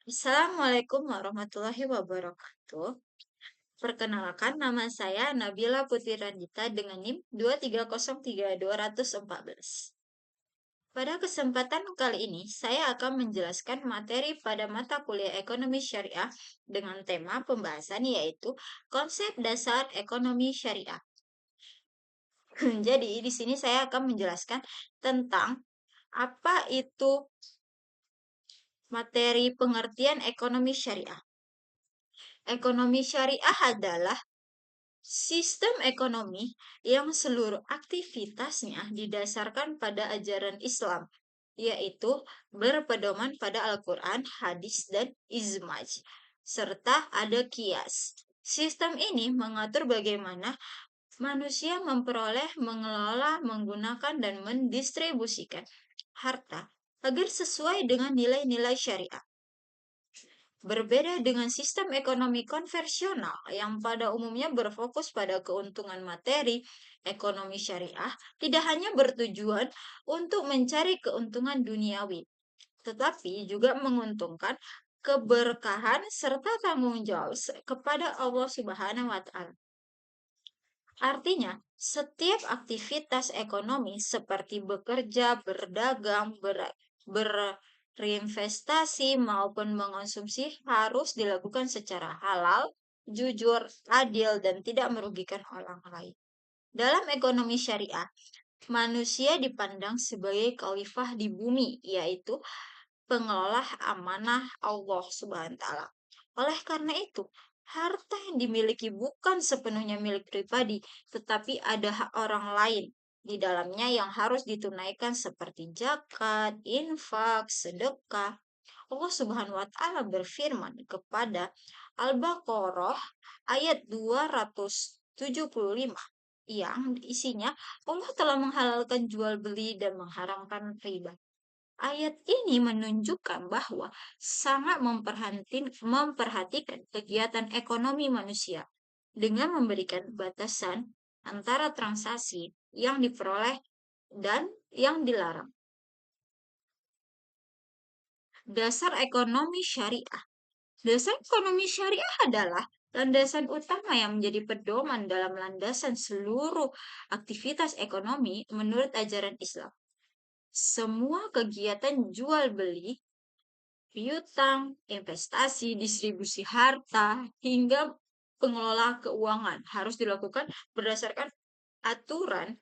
Assalamualaikum warahmatullahi wabarakatuh. Perkenalkan, nama saya Nabila Putri Randita dengan NIM 2303214. Pada kesempatan kali ini, saya akan menjelaskan materi pada mata kuliah Ekonomi Syariah dengan tema pembahasan yaitu konsep dasar ekonomi syariah. Jadi, di sini saya akan menjelaskan tentang apa itu materi pengertian ekonomi syariah. Ekonomi syariah adalah sistem ekonomi yang seluruh aktivitasnya didasarkan pada ajaran Islam, yaitu berpedoman pada Al-Quran, hadis, dan ijma', serta ada kias. Sistem ini mengatur bagaimana manusia memperoleh, mengelola, menggunakan, dan mendistribusikan harta agar sesuai dengan nilai-nilai syariah. Berbeda dengan sistem ekonomi konvensional yang pada umumnya berfokus pada keuntungan materi, ekonomi syariah tidak hanya bertujuan untuk mencari keuntungan duniawi, tetapi juga menguntungkan keberkahan serta tanggung jawab kepada Allah Subhanahu wa Ta'ala. Artinya, setiap aktivitas ekonomi seperti bekerja, berdagang, berinvestasi maupun mengonsumsi harus dilakukan secara halal, jujur, adil, dan tidak merugikan orang lain. Dalam ekonomi syariah, manusia dipandang sebagai khalifah di bumi, yaitu pengelola amanah Allah Subhanahu wa Ta'ala. Oleh karena itu, harta yang dimiliki bukan sepenuhnya milik pribadi, tetapi ada hak orang lain di dalamnya yang harus ditunaikan seperti zakat, infak, sedekah. Allah Subhanahu wa Ta'ala berfirman kepada Al-Baqarah ayat 275 yang isinya Allah telah menghalalkan jual beli dan mengharamkan riba. Ayat ini menunjukkan bahwa sangat memperhatikan kegiatan ekonomi manusia dengan memberikan batasan antara transaksi yang diperoleh dan yang dilarang. Dasar ekonomi syariah. Dasar ekonomi syariah adalah landasan utama yang menjadi pedoman dalam landasan seluruh aktivitas ekonomi menurut ajaran Islam. Semua kegiatan jual beli, piutang, investasi, distribusi harta, hingga pengelola keuangan harus dilakukan berdasarkan aturan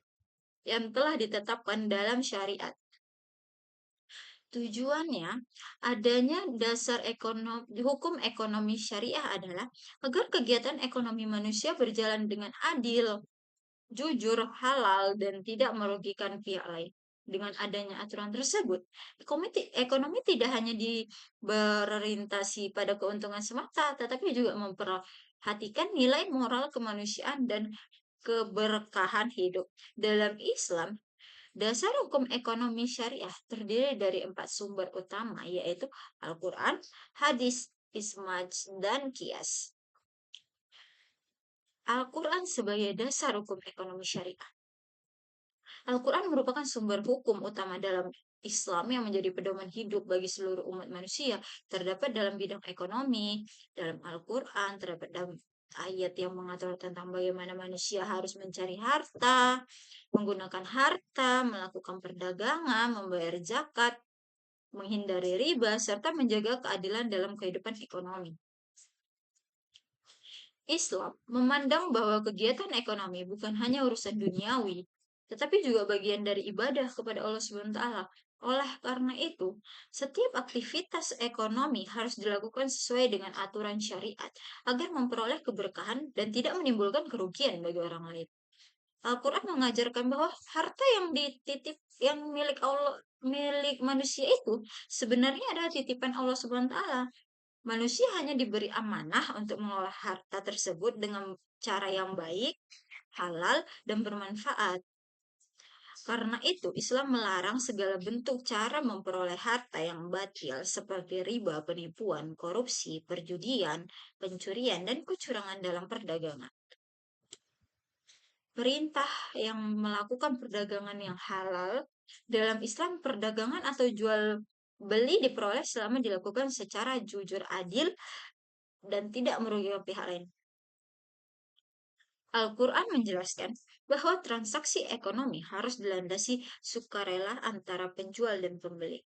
yang telah ditetapkan dalam syariat. Tujuannya, adanya dasar hukum ekonomi syariah adalah agar kegiatan ekonomi manusia berjalan dengan adil, jujur, halal, dan tidak merugikan pihak lain. Dengan adanya aturan tersebut, ekonomi tidak hanya berorientasi pada keuntungan semata, tetapi juga memperhatikan nilai moral kemanusiaan dan keberkahan hidup. Dalam Islam, dasar hukum ekonomi syariah terdiri dari 4 sumber utama, yaitu Al-Quran, hadis, ijma', dan kias. Al-Quran sebagai dasar hukum ekonomi syariah. Al-Quran merupakan sumber hukum utama dalam Islam yang menjadi pedoman hidup bagi seluruh umat manusia. Terdapat dalam bidang ekonomi, dalam Al-Quran, terdapat dalam ayat yang mengatur tentang bagaimana manusia harus mencari harta, menggunakan harta, melakukan perdagangan, membayar zakat, menghindari riba, serta menjaga keadilan dalam kehidupan ekonomi. Islam memandang bahwa kegiatan ekonomi bukan hanya urusan duniawi, tetapi juga bagian dari ibadah kepada Allah Subhanahu wa Ta'ala. Oleh karena itu, setiap aktivitas ekonomi harus dilakukan sesuai dengan aturan syariat agar memperoleh keberkahan dan tidak menimbulkan kerugian bagi orang lain. Al-Quran mengajarkan bahwa harta yang milik Allah, milik manusia itu sebenarnya adalah titipan Allah Subhanahu wa Ta'ala. Manusia hanya diberi amanah untuk mengolah harta tersebut dengan cara yang baik, halal, dan bermanfaat. Karena itu, Islam melarang segala bentuk cara memperoleh harta yang batil seperti riba, penipuan, korupsi, perjudian, pencurian, dan kecurangan dalam perdagangan. Perintah yang melakukan perdagangan yang halal dalam Islam, perdagangan atau jual beli diperoleh selama dilakukan secara jujur, adil, dan tidak merugikan pihak lain. Al-Quran menjelaskan bahwa transaksi ekonomi harus dilandasi sukarela antara penjual dan pembeli.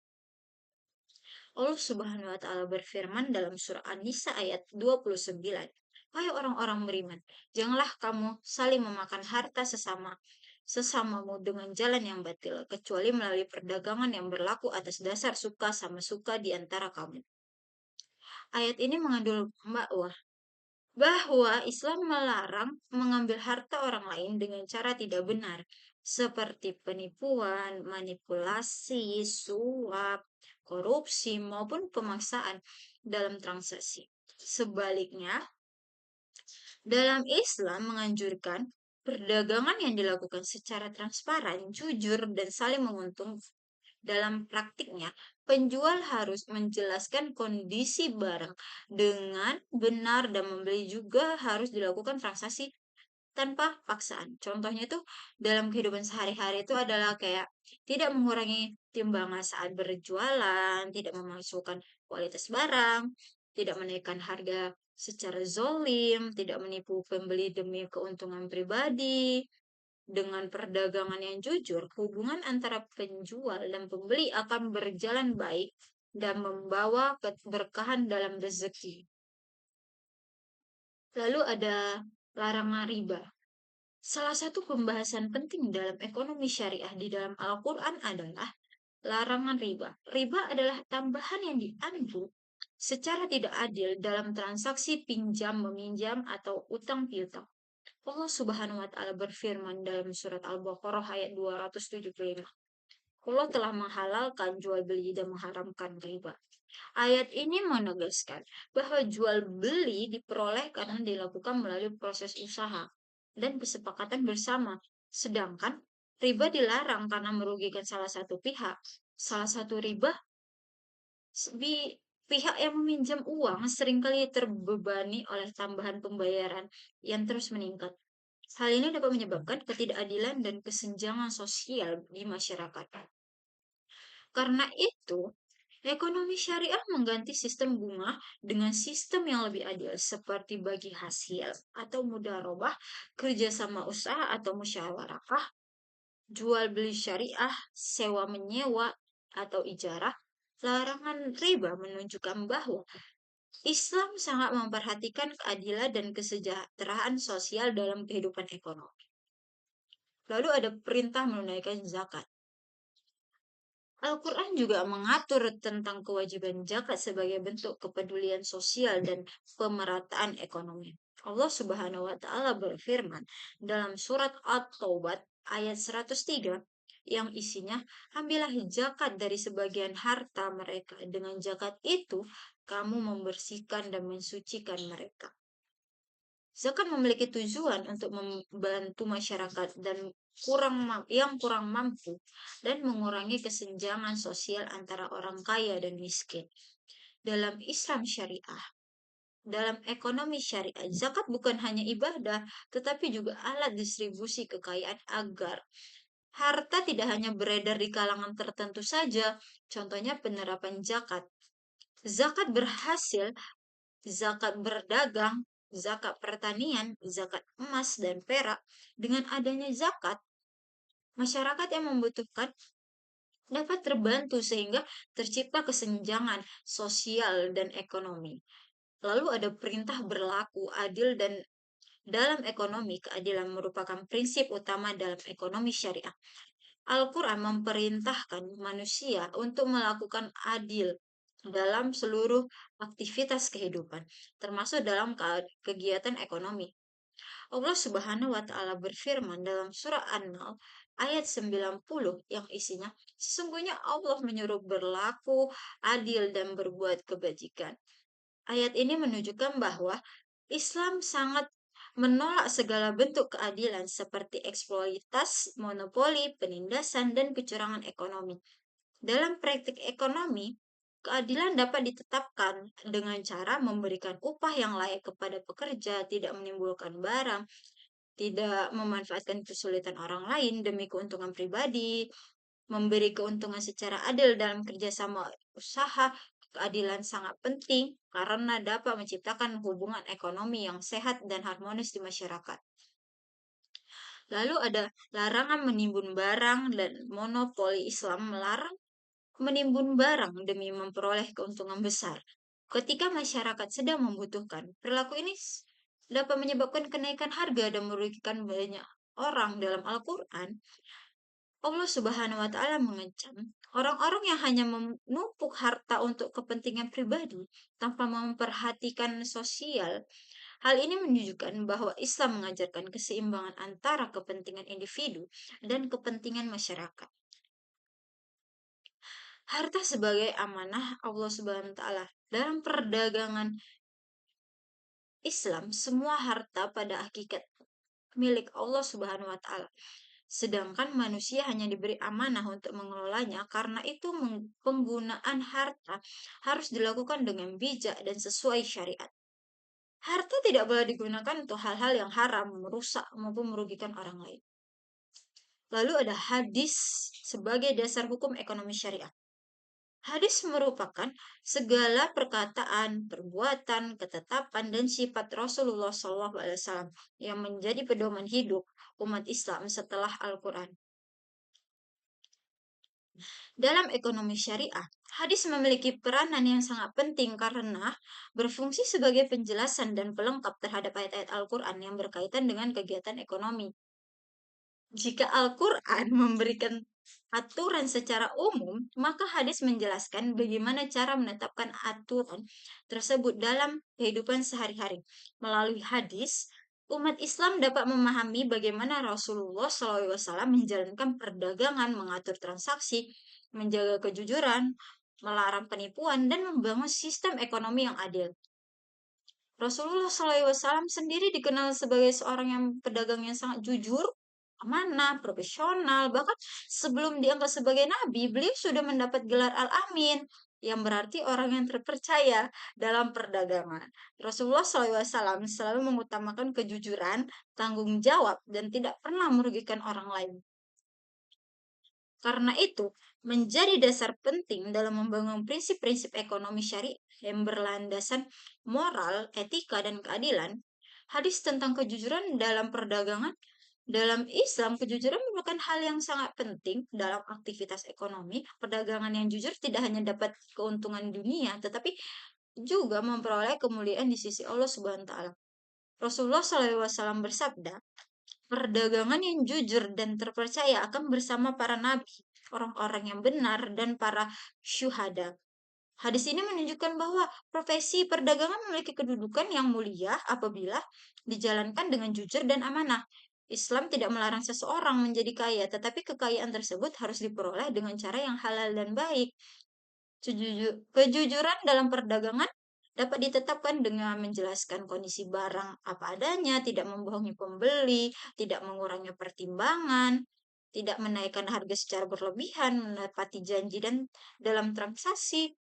Allah Subhanahu wa taala berfirman dalam surah An-Nisa ayat 29, "Hai orang-orang beriman, janganlah kamu saling memakan harta sesamamu dengan jalan yang batil, kecuali melalui perdagangan yang berlaku atas dasar suka sama suka di antara kamu." Ayat ini mengandung bahwa Islam melarang mengambil harta orang lain dengan cara tidak benar, seperti penipuan, manipulasi, suap, korupsi, maupun pemaksaan dalam transaksi. Sebaliknya, dalam Islam menganjurkan perdagangan yang dilakukan secara transparan, jujur, dan saling menguntungkan. Dalam praktiknya, penjual harus menjelaskan kondisi barang dengan benar dan membeli juga harus dilakukan transaksi tanpa paksaan. Contohnya itu dalam kehidupan sehari-hari itu adalah kayak tidak mengurangi timbangan saat berjualan, tidak memasukkan kualitas barang, tidak menaikkan harga secara zolim, tidak menipu pembeli demi keuntungan pribadi. Dengan perdagangan yang jujur, hubungan antara penjual dan pembeli akan berjalan baik dan membawa keberkahan dalam rezeki. Lalu ada larangan riba. Salah satu pembahasan penting dalam ekonomi syariah di dalam Al-Quran adalah larangan riba. Riba adalah tambahan yang diambil secara tidak adil dalam transaksi pinjam-meminjam atau utang piutang. Allah Subhanahu wa taala berfirman dalam surat Al-Baqarah ayat 275. Allah telah menghalalkan jual beli dan mengharamkan riba. Ayat ini menegaskan bahwa jual beli diperoleh karena dilakukan melalui proses usaha dan kesepakatan bersama. Sedangkan riba dilarang karena merugikan salah satu pihak. Salah satu riba, pihak yang meminjam uang seringkali terbebani oleh tambahan pembayaran yang terus meningkat. Hal ini dapat menyebabkan ketidakadilan dan kesenjangan sosial di masyarakat. Karena itu, ekonomi syariah mengganti sistem bunga dengan sistem yang lebih adil, seperti bagi hasil atau mudharabah, kerjasama usaha atau musyawarah, jual beli syariah, sewa menyewa, atau ijarah. Larangan riba menunjukkan bahwa Islam sangat memperhatikan keadilan dan kesejahteraan sosial dalam kehidupan ekonomi. Lalu ada perintah menunaikan zakat. Al-Quran juga mengatur tentang kewajiban zakat sebagai bentuk kepedulian sosial dan pemerataan ekonomi. Allah Subhanahu wa taala berfirman dalam surat At-Taubah ayat 103 yang isinya, "Ambillah zakat dari sebagian harta mereka. Dengan zakat itu kamu membersihkan dan mensucikan mereka." Zakat memiliki tujuan untuk membantu masyarakat dan yang kurang mampu dan mengurangi kesenjangan sosial antara orang kaya dan miskin. Dalam Islam syariah, dalam ekonomi syariah, zakat bukan hanya ibadah, tetapi juga alat distribusi kekayaan agar harta tidak hanya beredar di kalangan tertentu saja. Contohnya penerapan zakat. Zakat berhasil, zakat berdagang, zakat pertanian, zakat emas dan perak. Dengan adanya zakat, masyarakat yang membutuhkan dapat terbantu sehingga tercipta kesenjangan sosial dan ekonomi. Lalu ada perintah berlaku adil dan dalam ekonomi, keadilan merupakan prinsip utama dalam ekonomi syariah. Al-Quran memerintahkan manusia untuk melakukan adil dalam seluruh aktivitas kehidupan, termasuk dalam kegiatan ekonomi. Allah Subhanahu wa taala berfirman dalam surah An-Nahl ayat 90 yang isinya, "Sesungguhnya Allah menyuruh berlaku adil dan berbuat kebajikan." Ayat ini menunjukkan bahwa Islam sangat menolak segala bentuk keadilan seperti eksploitasi, monopoli, penindasan, dan kecurangan ekonomi. Dalam praktik ekonomi, keadilan dapat ditetapkan dengan cara memberikan upah yang layak kepada pekerja, tidak menimbulkan barang, tidak memanfaatkan kesulitan orang lain demi keuntungan pribadi, memberi keuntungan secara adil dalam kerjasama usaha. Keadilan sangat penting karena dapat menciptakan hubungan ekonomi yang sehat dan harmonis di masyarakat. Lalu ada larangan menimbun barang dan monopoli Islam melarang menimbun barang demi memperoleh keuntungan besar. Ketika masyarakat sedang membutuhkan, perilaku ini dapat menyebabkan kenaikan harga dan merugikan banyak orang. Dalam Al-Quran, Allah Subhanahu wa Ta'ala mengancam orang-orang yang hanya menumpuk harta untuk kepentingan pribadi tanpa memperhatikan sosial. Hal ini menunjukkan bahwa Islam mengajarkan keseimbangan antara kepentingan individu dan kepentingan masyarakat. Harta sebagai amanah Allah Subhanahu wa Ta'ala. Dalam perdagangan Islam, semua harta pada hakikat milik Allah Subhanahu wa Ta'ala. Sedangkan manusia hanya diberi amanah untuk mengelolanya, karena itu penggunaan harta harus dilakukan dengan bijak dan sesuai syariat. Harta tidak boleh digunakan untuk hal-hal yang haram, merusak maupun merugikan orang lain. Lalu ada hadis sebagai dasar hukum ekonomi syariah. Hadis merupakan segala perkataan, perbuatan, ketetapan, dan sifat Rasulullah SAW yang menjadi pedoman hidup umat Islam setelah Al-Quran. Dalam ekonomi syariah, hadis memiliki peranan yang sangat penting karena berfungsi sebagai penjelasan dan pelengkap terhadap ayat-ayat Al-Quran yang berkaitan dengan kegiatan ekonomi. Jika Al-Quran memberikan aturan secara umum, maka hadis menjelaskan bagaimana cara menetapkan aturan tersebut dalam kehidupan sehari-hari. Melalui hadis, umat Islam dapat memahami bagaimana Rasulullah SAW menjalankan perdagangan, mengatur transaksi, menjaga kejujuran, melarang penipuan, dan membangun sistem ekonomi yang adil. Rasulullah SAW sendiri dikenal sebagai seorang yang pedagang yang sangat jujur, amanah, profesional. Bahkan sebelum diangkat sebagai nabi, beliau sudah mendapat gelar Al-Amin, yang berarti orang yang terpercaya dalam perdagangan. Rasulullah SAW selalu mengutamakan kejujuran, tanggung jawab, dan tidak pernah merugikan orang lain. Karena itu, menjadi dasar penting dalam membangun prinsip-prinsip ekonomi syariah yang berlandasan moral, etika, dan keadilan. Hadis tentang kejujuran dalam perdagangan. Dalam Islam, kejujuran merupakan hal yang sangat penting dalam aktivitas ekonomi. Perdagangan yang jujur tidak hanya dapat keuntungan dunia, tetapi juga memperoleh kemuliaan di sisi Allah Subhanahu wa Ta'ala. Rasulullah SAW bersabda, perdagangan yang jujur dan terpercaya akan bersama para nabi, orang-orang yang benar, dan para syuhada. Hadis ini menunjukkan bahwa profesi perdagangan memiliki kedudukan yang mulia apabila dijalankan dengan jujur dan amanah. Islam tidak melarang seseorang menjadi kaya, tetapi kekayaan tersebut harus diperoleh dengan cara yang halal dan baik. Kejujuran dalam perdagangan dapat ditetapkan dengan menjelaskan kondisi barang apa adanya, tidak membohongi pembeli, tidak mengurangi pertimbangan, tidak menaikkan harga secara berlebihan, menepati janji dan dalam transaksi.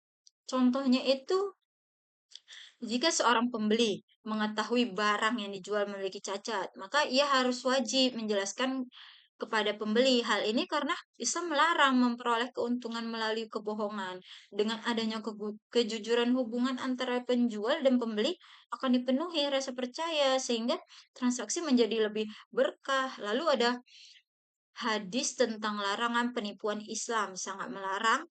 Contohnya itu, jika seorang pembeli mengetahui barang yang dijual memiliki cacat, maka ia harus wajib menjelaskan kepada pembeli hal ini karena Islam melarang memperoleh keuntungan melalui kebohongan. Dengan adanya kejujuran hubungan antara penjual dan pembeli akan dipenuhi rasa percaya sehingga transaksi menjadi lebih berkah. Lalu ada hadis tentang larangan penipuan. Islam sangat melarang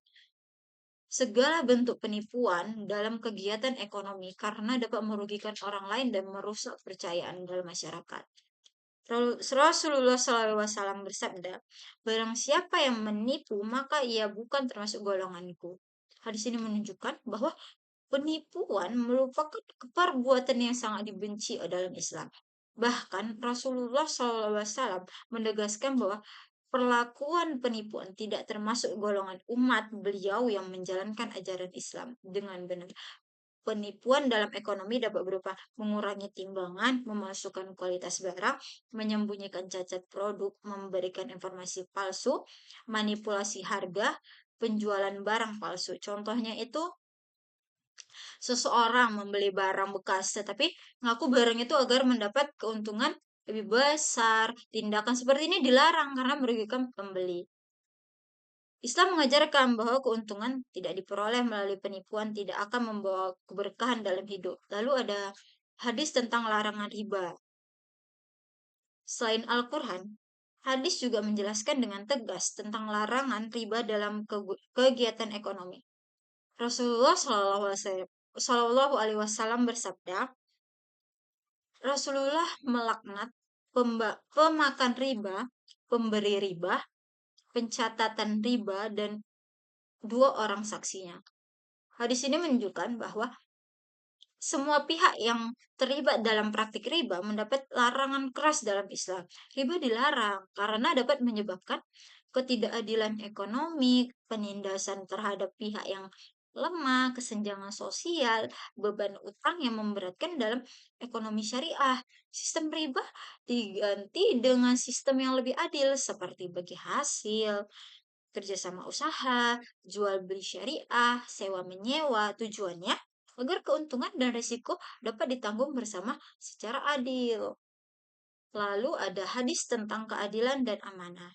segala bentuk penipuan dalam kegiatan ekonomi karena dapat merugikan orang lain dan merusak kepercayaan dalam masyarakat. Rasulullah SAW bersabda, barang siapa yang menipu maka ia bukan termasuk golonganku. Hadis ini menunjukkan bahwa penipuan merupakan perbuatan yang sangat dibenci dalam Islam. Bahkan Rasulullah SAW menegaskan bahwa perlakuan penipuan tidak termasuk golongan umat beliau yang menjalankan ajaran Islam dengan benar. Penipuan dalam ekonomi dapat berupa mengurangi timbangan, memasukkan kualitas barang, menyembunyikan cacat produk, memberikan informasi palsu, manipulasi harga, penjualan barang palsu. Contohnya itu seseorang membeli barang bekas tetapi ngaku barang itu agar mendapat keuntungan lebih besar. Tindakan seperti ini dilarang karena merugikan pembeli. Islam mengajarkan bahwa keuntungan tidak diperoleh melalui penipuan tidak akan membawa keberkahan dalam hidup. Lalu ada hadis tentang larangan riba. Selain Al-Quran, hadis juga menjelaskan dengan tegas tentang larangan riba dalam kegiatan ekonomi. Rasulullah Shallallahu Alaihi Wasallam bersabda, Rasulullah melaknat pemakan riba, pemberi riba, pencatatan riba, dan dua orang saksinya. Hadis ini menunjukkan bahwa semua pihak yang terlibat dalam praktik riba mendapat larangan keras dalam Islam. Riba dilarang karena dapat menyebabkan ketidakadilan ekonomi, penindasan terhadap pihak yang lemah, kesenjangan sosial, beban utang yang memberatkan dalam ekonomi syariah. Sistem riba diganti dengan sistem yang lebih adil seperti bagi hasil, kerjasama usaha, jual beli syariah, sewa menyewa, tujuannya agar keuntungan dan risiko dapat ditanggung bersama secara adil. Lalu ada hadis tentang keadilan dan amanah.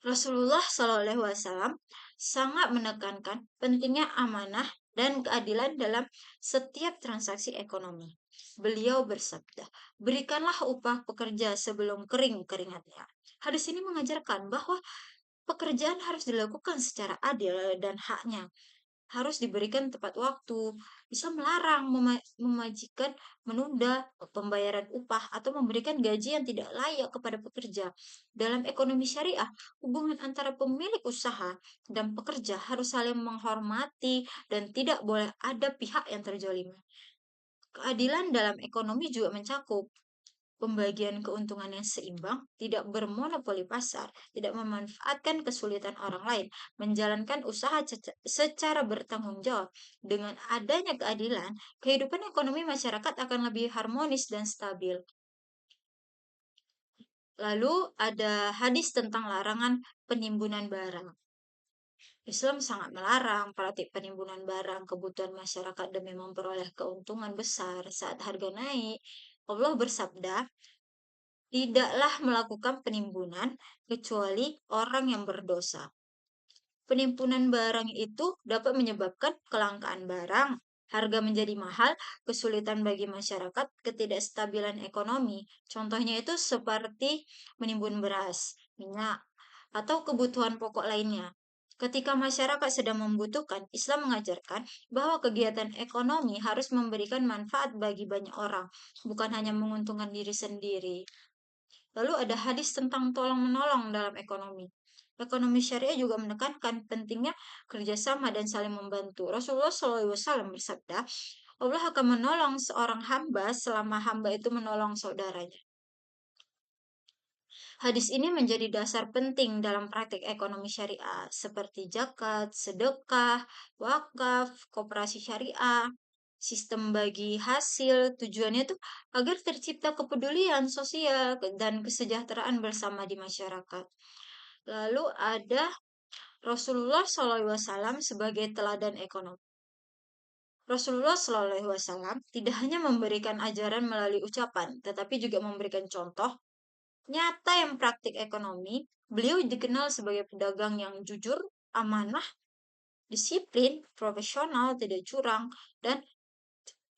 Rasulullah SAW sangat menekankan pentingnya amanah dan keadilan dalam setiap transaksi ekonomi. Beliau bersabda, berikanlah upah pekerja sebelum kering keringatnya. Hadis ini mengajarkan bahwa pekerjaan harus dilakukan secara adil dan haknya harus diberikan tepat waktu. Bisa melarang memajikan menunda pembayaran upah atau memberikan gaji yang tidak layak kepada pekerja. Dalam ekonomi syariah, hubungan antara pemilik usaha dan pekerja harus saling menghormati dan tidak boleh ada pihak yang terjolimi. Keadilan dalam ekonomi juga mencakup pembagian keuntungan yang seimbang, tidak bermonopoli pasar, tidak memanfaatkan kesulitan orang lain, menjalankan usaha secara bertanggung jawab. Dengan adanya keadilan, kehidupan ekonomi masyarakat akan lebih harmonis dan stabil. Lalu ada hadis tentang larangan penimbunan barang. Islam sangat melarang praktik penimbunan barang kebutuhan masyarakat demi memperoleh keuntungan besar saat harga naik. Allah bersabda, tidaklah melakukan penimbunan kecuali orang yang berdosa. Penimbunan barang itu dapat menyebabkan kelangkaan barang, harga menjadi mahal, kesulitan bagi masyarakat, ketidakstabilan ekonomi. Contohnya itu seperti menimbun beras, minyak, atau kebutuhan pokok lainnya. Ketika masyarakat sedang membutuhkan, Islam mengajarkan bahwa kegiatan ekonomi harus memberikan manfaat bagi banyak orang, bukan hanya menguntungkan diri sendiri. Lalu ada hadis tentang tolong-menolong dalam ekonomi. Ekonomi syariah juga menekankan pentingnya kerjasama dan saling membantu. Rasulullah SAW bersabda, Allah akan menolong seorang hamba selama hamba itu menolong saudaranya. Hadis ini menjadi dasar penting dalam praktik ekonomi syariah, seperti zakat, sedekah, wakaf, koperasi syariah, sistem bagi hasil. Tujuannya itu agar tercipta kepedulian sosial dan kesejahteraan bersama di masyarakat. Lalu ada Rasulullah SAW sebagai teladan ekonomi. Rasulullah SAW tidak hanya memberikan ajaran melalui ucapan, tetapi juga memberikan contoh nyata yang praktik ekonomi. Beliau dikenal sebagai pedagang yang jujur, amanah, disiplin, profesional, tidak curang, dan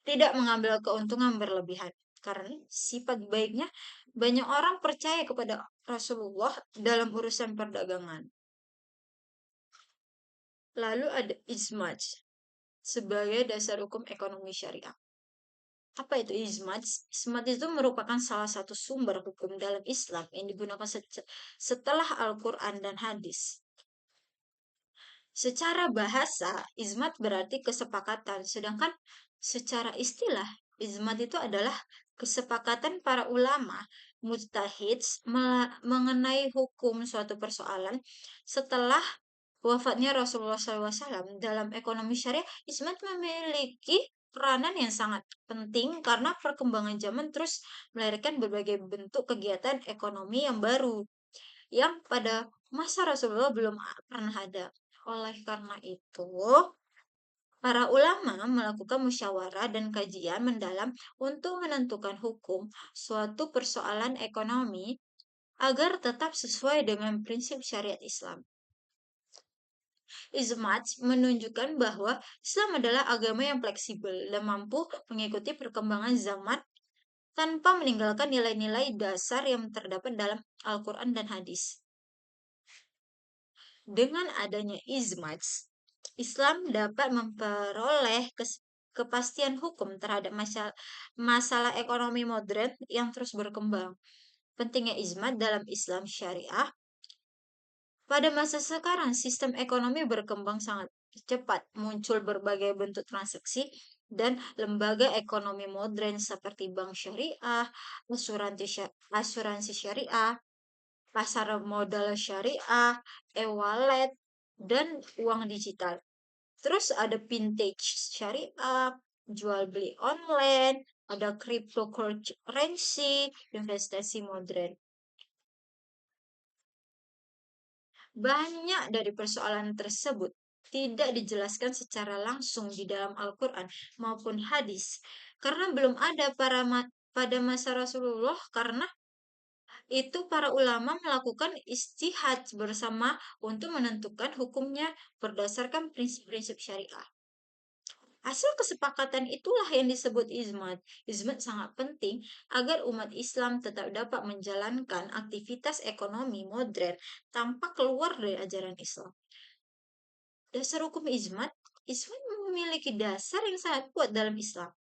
tidak mengambil keuntungan berlebihan. Karena sifat baiknya, banyak orang percaya kepada Rasulullah dalam urusan perdagangan. Lalu ada ijma' sebagai dasar hukum ekonomi syariah. Apa itu ijma'? Ijma' itu merupakan salah satu sumber hukum dalam Islam yang digunakan setelah Al-Quran dan hadis. Secara bahasa, ijma' berarti kesepakatan, sedangkan secara istilah, ijma' itu adalah kesepakatan para ulama mujtahid mengenai hukum suatu persoalan setelah wafatnya Rasulullah SAW. Dalam ekonomi syariah, ijma' memiliki peranan yang sangat penting karena perkembangan zaman terus melahirkan berbagai bentuk kegiatan ekonomi yang baru yang pada masa Rasulullah belum pernah ada. Oleh karena itu, para ulama melakukan musyawarah dan kajian mendalam untuk menentukan hukum suatu persoalan ekonomi agar tetap sesuai dengan prinsip syariat Islam. Ijma' menunjukkan bahwa Islam adalah agama yang fleksibel dan mampu mengikuti perkembangan zaman tanpa meninggalkan nilai-nilai dasar yang terdapat dalam Al-Quran dan hadis. Dengan adanya ijma', Islam dapat memperoleh kepastian hukum terhadap masalah ekonomi modern yang terus berkembang. Pentingnya ijma' dalam Islam syariah. Pada masa sekarang, sistem ekonomi berkembang sangat cepat, muncul berbagai bentuk transaksi dan lembaga ekonomi modern seperti bank syariah, asuransi syariah, pasar modal syariah, e-wallet, dan uang digital. Terus ada vintage syariah, jual beli online, ada cryptocurrency, investasi modern. Banyak dari persoalan tersebut tidak dijelaskan secara langsung di dalam Al-Quran maupun hadis karena belum ada pada masa Rasulullah, karena itu para ulama melakukan istihad bersama untuk menentukan hukumnya berdasarkan prinsip-prinsip syariah. Hasil kesepakatan itulah yang disebut ijma'. Ijma' sangat penting agar umat Islam tetap dapat menjalankan aktivitas ekonomi modern tanpa keluar dari ajaran Islam. Dasar hukum ijma', ijma' memiliki dasar yang sangat kuat dalam Islam.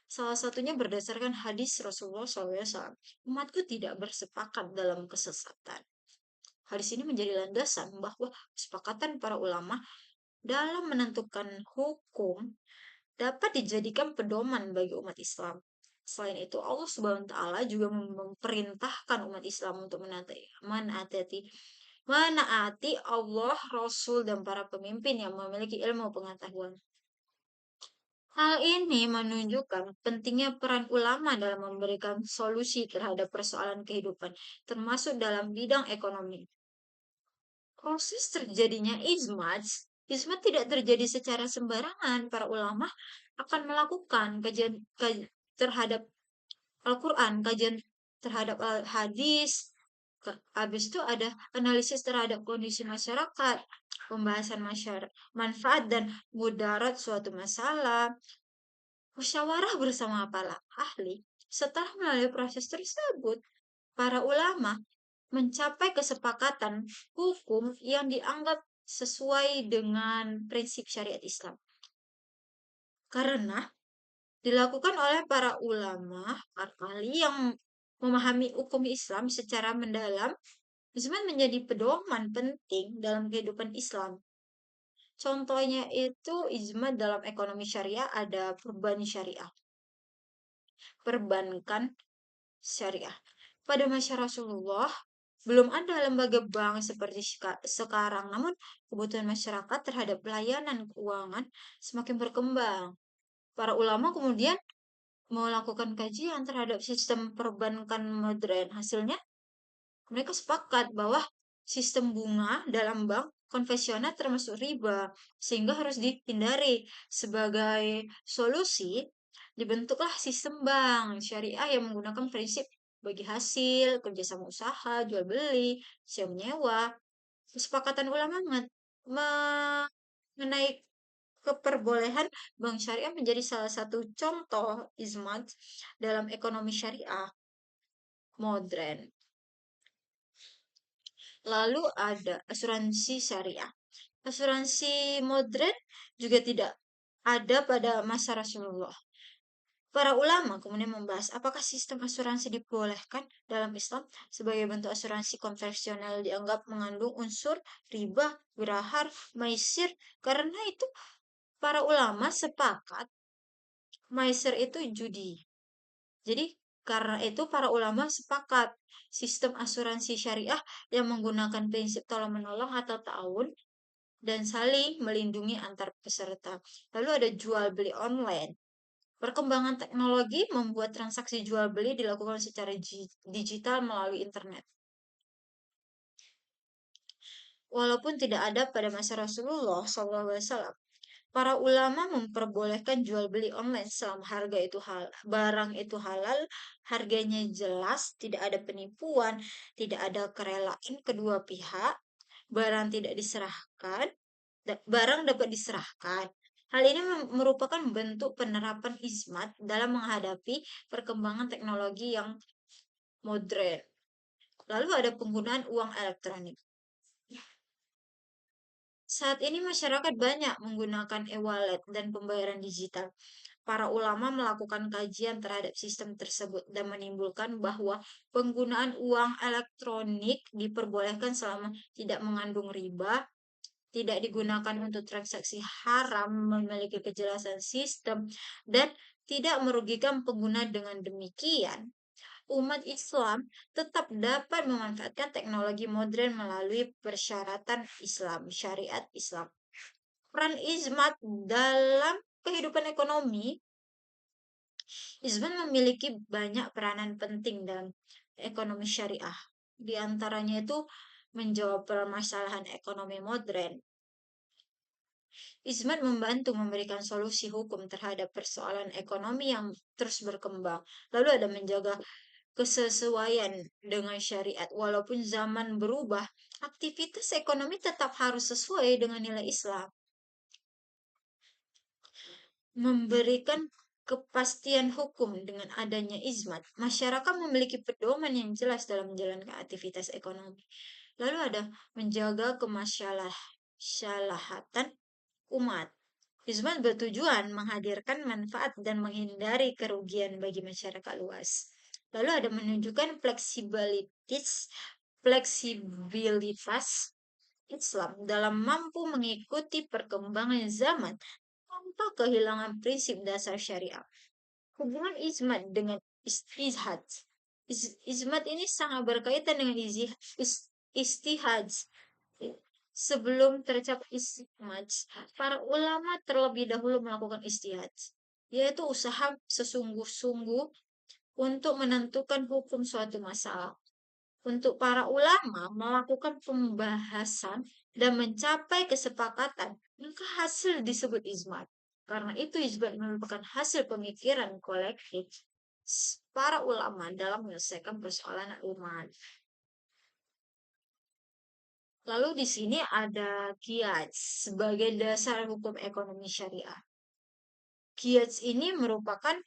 Salah satunya berdasarkan hadis Rasulullah SAW. Umatku tidak bersepakat dalam kesesatan. Hadis ini menjadi landasan bahwa kesepakatan para ulama dalam menentukan hukum dapat dijadikan pedoman bagi umat Islam. Selain itu, Allah Subhanahu wa taala juga memerintahkan umat Islam untuk menaati Allah, Rasul, dan para pemimpin yang memiliki ilmu pengetahuan. Hal ini menunjukkan pentingnya peran ulama dalam memberikan solusi terhadap persoalan kehidupan, termasuk dalam bidang ekonomi. Proses terjadinya ijma' tidak terjadi secara sembarangan. Para ulama akan melakukan kajian terhadap Al-Quran, kajian terhadap hadis. Habis itu ada analisis terhadap kondisi masyarakat, pembahasan manfaat dan mudarat suatu masalah, musyawarah bersama para ahli. Setelah melalui proses tersebut, para ulama mencapai kesepakatan hukum yang dianggap sesuai dengan prinsip syariat Islam. Karena dilakukan oleh para ulama, para ahli yang memahami hukum Islam secara mendalam, ijma' menjadi pedoman penting dalam kehidupan Islam. Contohnya itu ijma' dalam ekonomi syariah ada perbankan syariah. Pada masa Rasulullah, belum ada lembaga bank seperti sekarang, namun kebutuhan masyarakat terhadap pelayanan keuangan semakin berkembang. Para ulama kemudian melakukan kajian terhadap sistem perbankan modern. Hasilnya, mereka sepakat bahwa sistem bunga dalam bank konvensional termasuk riba, sehingga harus dihindari. Sebagai solusi, dibentuklah sistem bank syariah yang menggunakan prinsip bagi hasil, kerjasama usaha, jual beli, sewa menyewa. Kesepakatan ulama mengenai keperbolehan bank syariah menjadi salah satu contoh ijma' dalam ekonomi syariah modern. Lalu ada asuransi syariah. Asuransi modern juga tidak ada pada masa Rasulullah. Para ulama kemudian membahas apakah sistem asuransi dibolehkan dalam Islam. Sebagai bentuk asuransi konvensional dianggap mengandung unsur riba, wirahar, maisir. Karena itu para ulama sepakat maisir itu judi. Jadi karena itu para ulama sepakat sistem asuransi syariah yang menggunakan prinsip tolong-menolong atau ta'awun dan saling melindungi antar peserta. Lalu ada jual beli online. Perkembangan teknologi membuat transaksi jual beli dilakukan secara digital melalui internet. Walaupun tidak ada pada masa Rasulullah SAW, para ulama memperbolehkan jual beli online selama barang itu halal, harganya jelas, tidak ada penipuan, tidak ada kerelaan kedua pihak, barang tidak diserahkan, barang dapat diserahkan. Hal ini merupakan bentuk penerapan hizmat dalam menghadapi perkembangan teknologi yang modern. Lalu ada penggunaan uang elektronik. Saat ini masyarakat banyak menggunakan e-wallet dan pembayaran digital. Para ulama melakukan kajian terhadap sistem tersebut dan menimbulkan bahwa penggunaan uang elektronik diperbolehkan selama tidak mengandung riba, tidak digunakan untuk transaksi haram, memiliki kejelasan sistem, dan tidak merugikan pengguna. Dengan demikian, umat Islam tetap dapat memanfaatkan teknologi modern melalui persyaratan Islam, syariat Islam. Peran hizmat dalam kehidupan ekonomi. Hizmat memiliki banyak peranan penting dalam ekonomi syariah. Di antaranya itu menjawab permasalahan ekonomi modern. Hizmat membantu memberikan solusi hukum terhadap persoalan ekonomi yang terus berkembang. Lalu ada menjaga kesesuaian dengan syariat. Walaupun zaman berubah, aktivitas ekonomi tetap harus sesuai dengan nilai Islam. Memberikan kepastian hukum dengan adanya hizmat, masyarakat memiliki pedoman yang jelas dalam menjalankan aktivitas ekonomi. Lalu ada menjaga kemaslahatan umat. Hizmat bertujuan menghadirkan manfaat dan menghindari kerugian bagi masyarakat luas. Lalu ada menunjukkan fleksibilitas Islam dalam mampu mengikuti perkembangan zaman tanpa kehilangan prinsip dasar syariah. Hubungan hizmat dengan istihad. Hizmat ini sangat berkaitan dengan istihad. Sebelum tercapai istihad, para ulama terlebih dahulu melakukan istihad, yaitu usaha sesungguh-sungguh untuk menentukan hukum suatu masalah. Untuk para ulama melakukan pembahasan dan mencapai kesepakatan, maka hasil disebut hizmat. Karena itu hizmat merupakan hasil pemikiran kolektif para ulama dalam menyelesaikan persoalan umat. Lalu di sini ada qiyas sebagai dasar hukum ekonomi syariah. Qiyas ini merupakan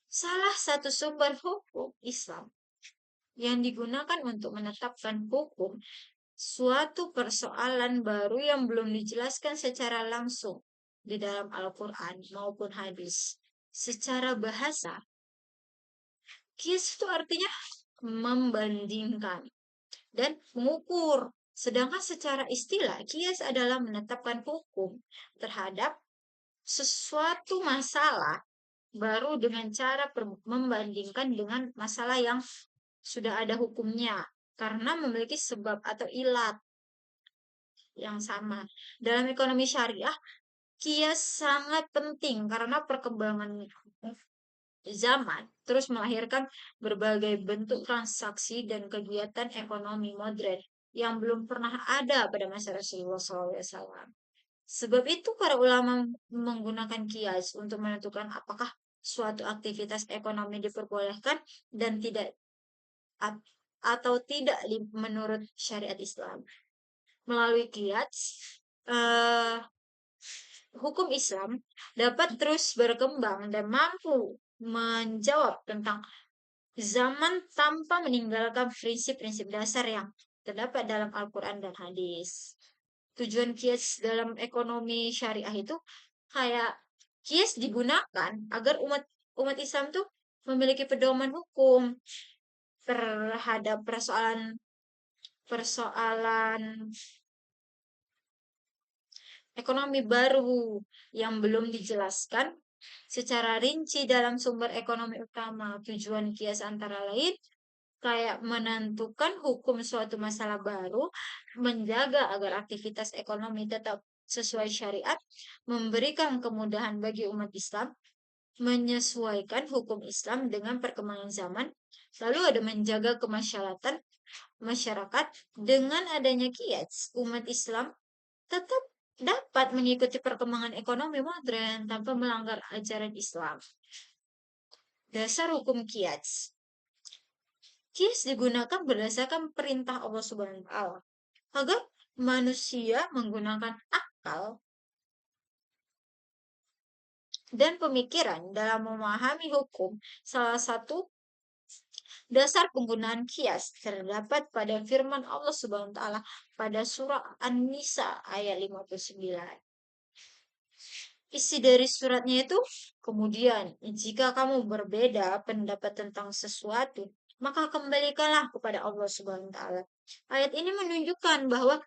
salah satu sumber hukum Islam yang digunakan untuk menetapkan hukum suatu persoalan baru yang belum dijelaskan secara langsung di dalam Al-Quran maupun hadis. Secara bahasa, qiyas itu artinya membandingkan dan mengukur. Sedangkan secara istilah, qiyas adalah menetapkan hukum terhadap sesuatu masalah baru dengan cara membandingkan dengan masalah yang sudah ada hukumnya karena memiliki sebab atau ilat yang sama. Dalam ekonomi syariah, qiyas sangat penting karena perkembangan zaman terus melahirkan berbagai bentuk transaksi dan kegiatan ekonomi modern yang belum pernah ada pada masa Rasulullah SAW. Sebab itu para ulama menggunakan qiyas untuk menentukan apakah suatu aktivitas ekonomi diperbolehkan dan tidak atau tidak menurut syariat Islam. Melalui qiyas, hukum Islam dapat terus berkembang dan mampu menjawab tentang zaman tanpa meninggalkan prinsip-prinsip dasar yang terdapat dalam Al-Quran dan hadis. Tujuan qiyas dalam ekonomi syariah itu kayak qiyas digunakan agar umat Islam tuh memiliki pedoman hukum terhadap persoalan ekonomi baru yang belum dijelaskan secara rinci dalam sumber ekonomi utama. Tujuan qiyas antara lain kayak menentukan hukum suatu masalah baru, menjaga agar aktivitas ekonomi tetap sesuai syariat, memberikan kemudahan bagi umat Islam, menyesuaikan hukum Islam dengan perkembangan zaman, lalu ada menjaga kemaslahatan masyarakat. Dengan adanya qiyas, umat Islam tetap dapat mengikuti perkembangan ekonomi modern tanpa melanggar ajaran Islam. Dasar hukum qiyas. Qiyas digunakan berdasarkan perintah Allah Subhanahu wa taala agar manusia menggunakan akal dan pemikiran dalam memahami hukum. Salah satu dasar penggunaan kias terdapat pada firman Allah Subhanahu wa taala pada surah An-Nisa ayat 59. Isi dari suratnya itu, kemudian jika kamu berbeda pendapat tentang sesuatu, maka kembalikanlah kepada Allah Subhanahu wa taala. Ayat ini menunjukkan bahwa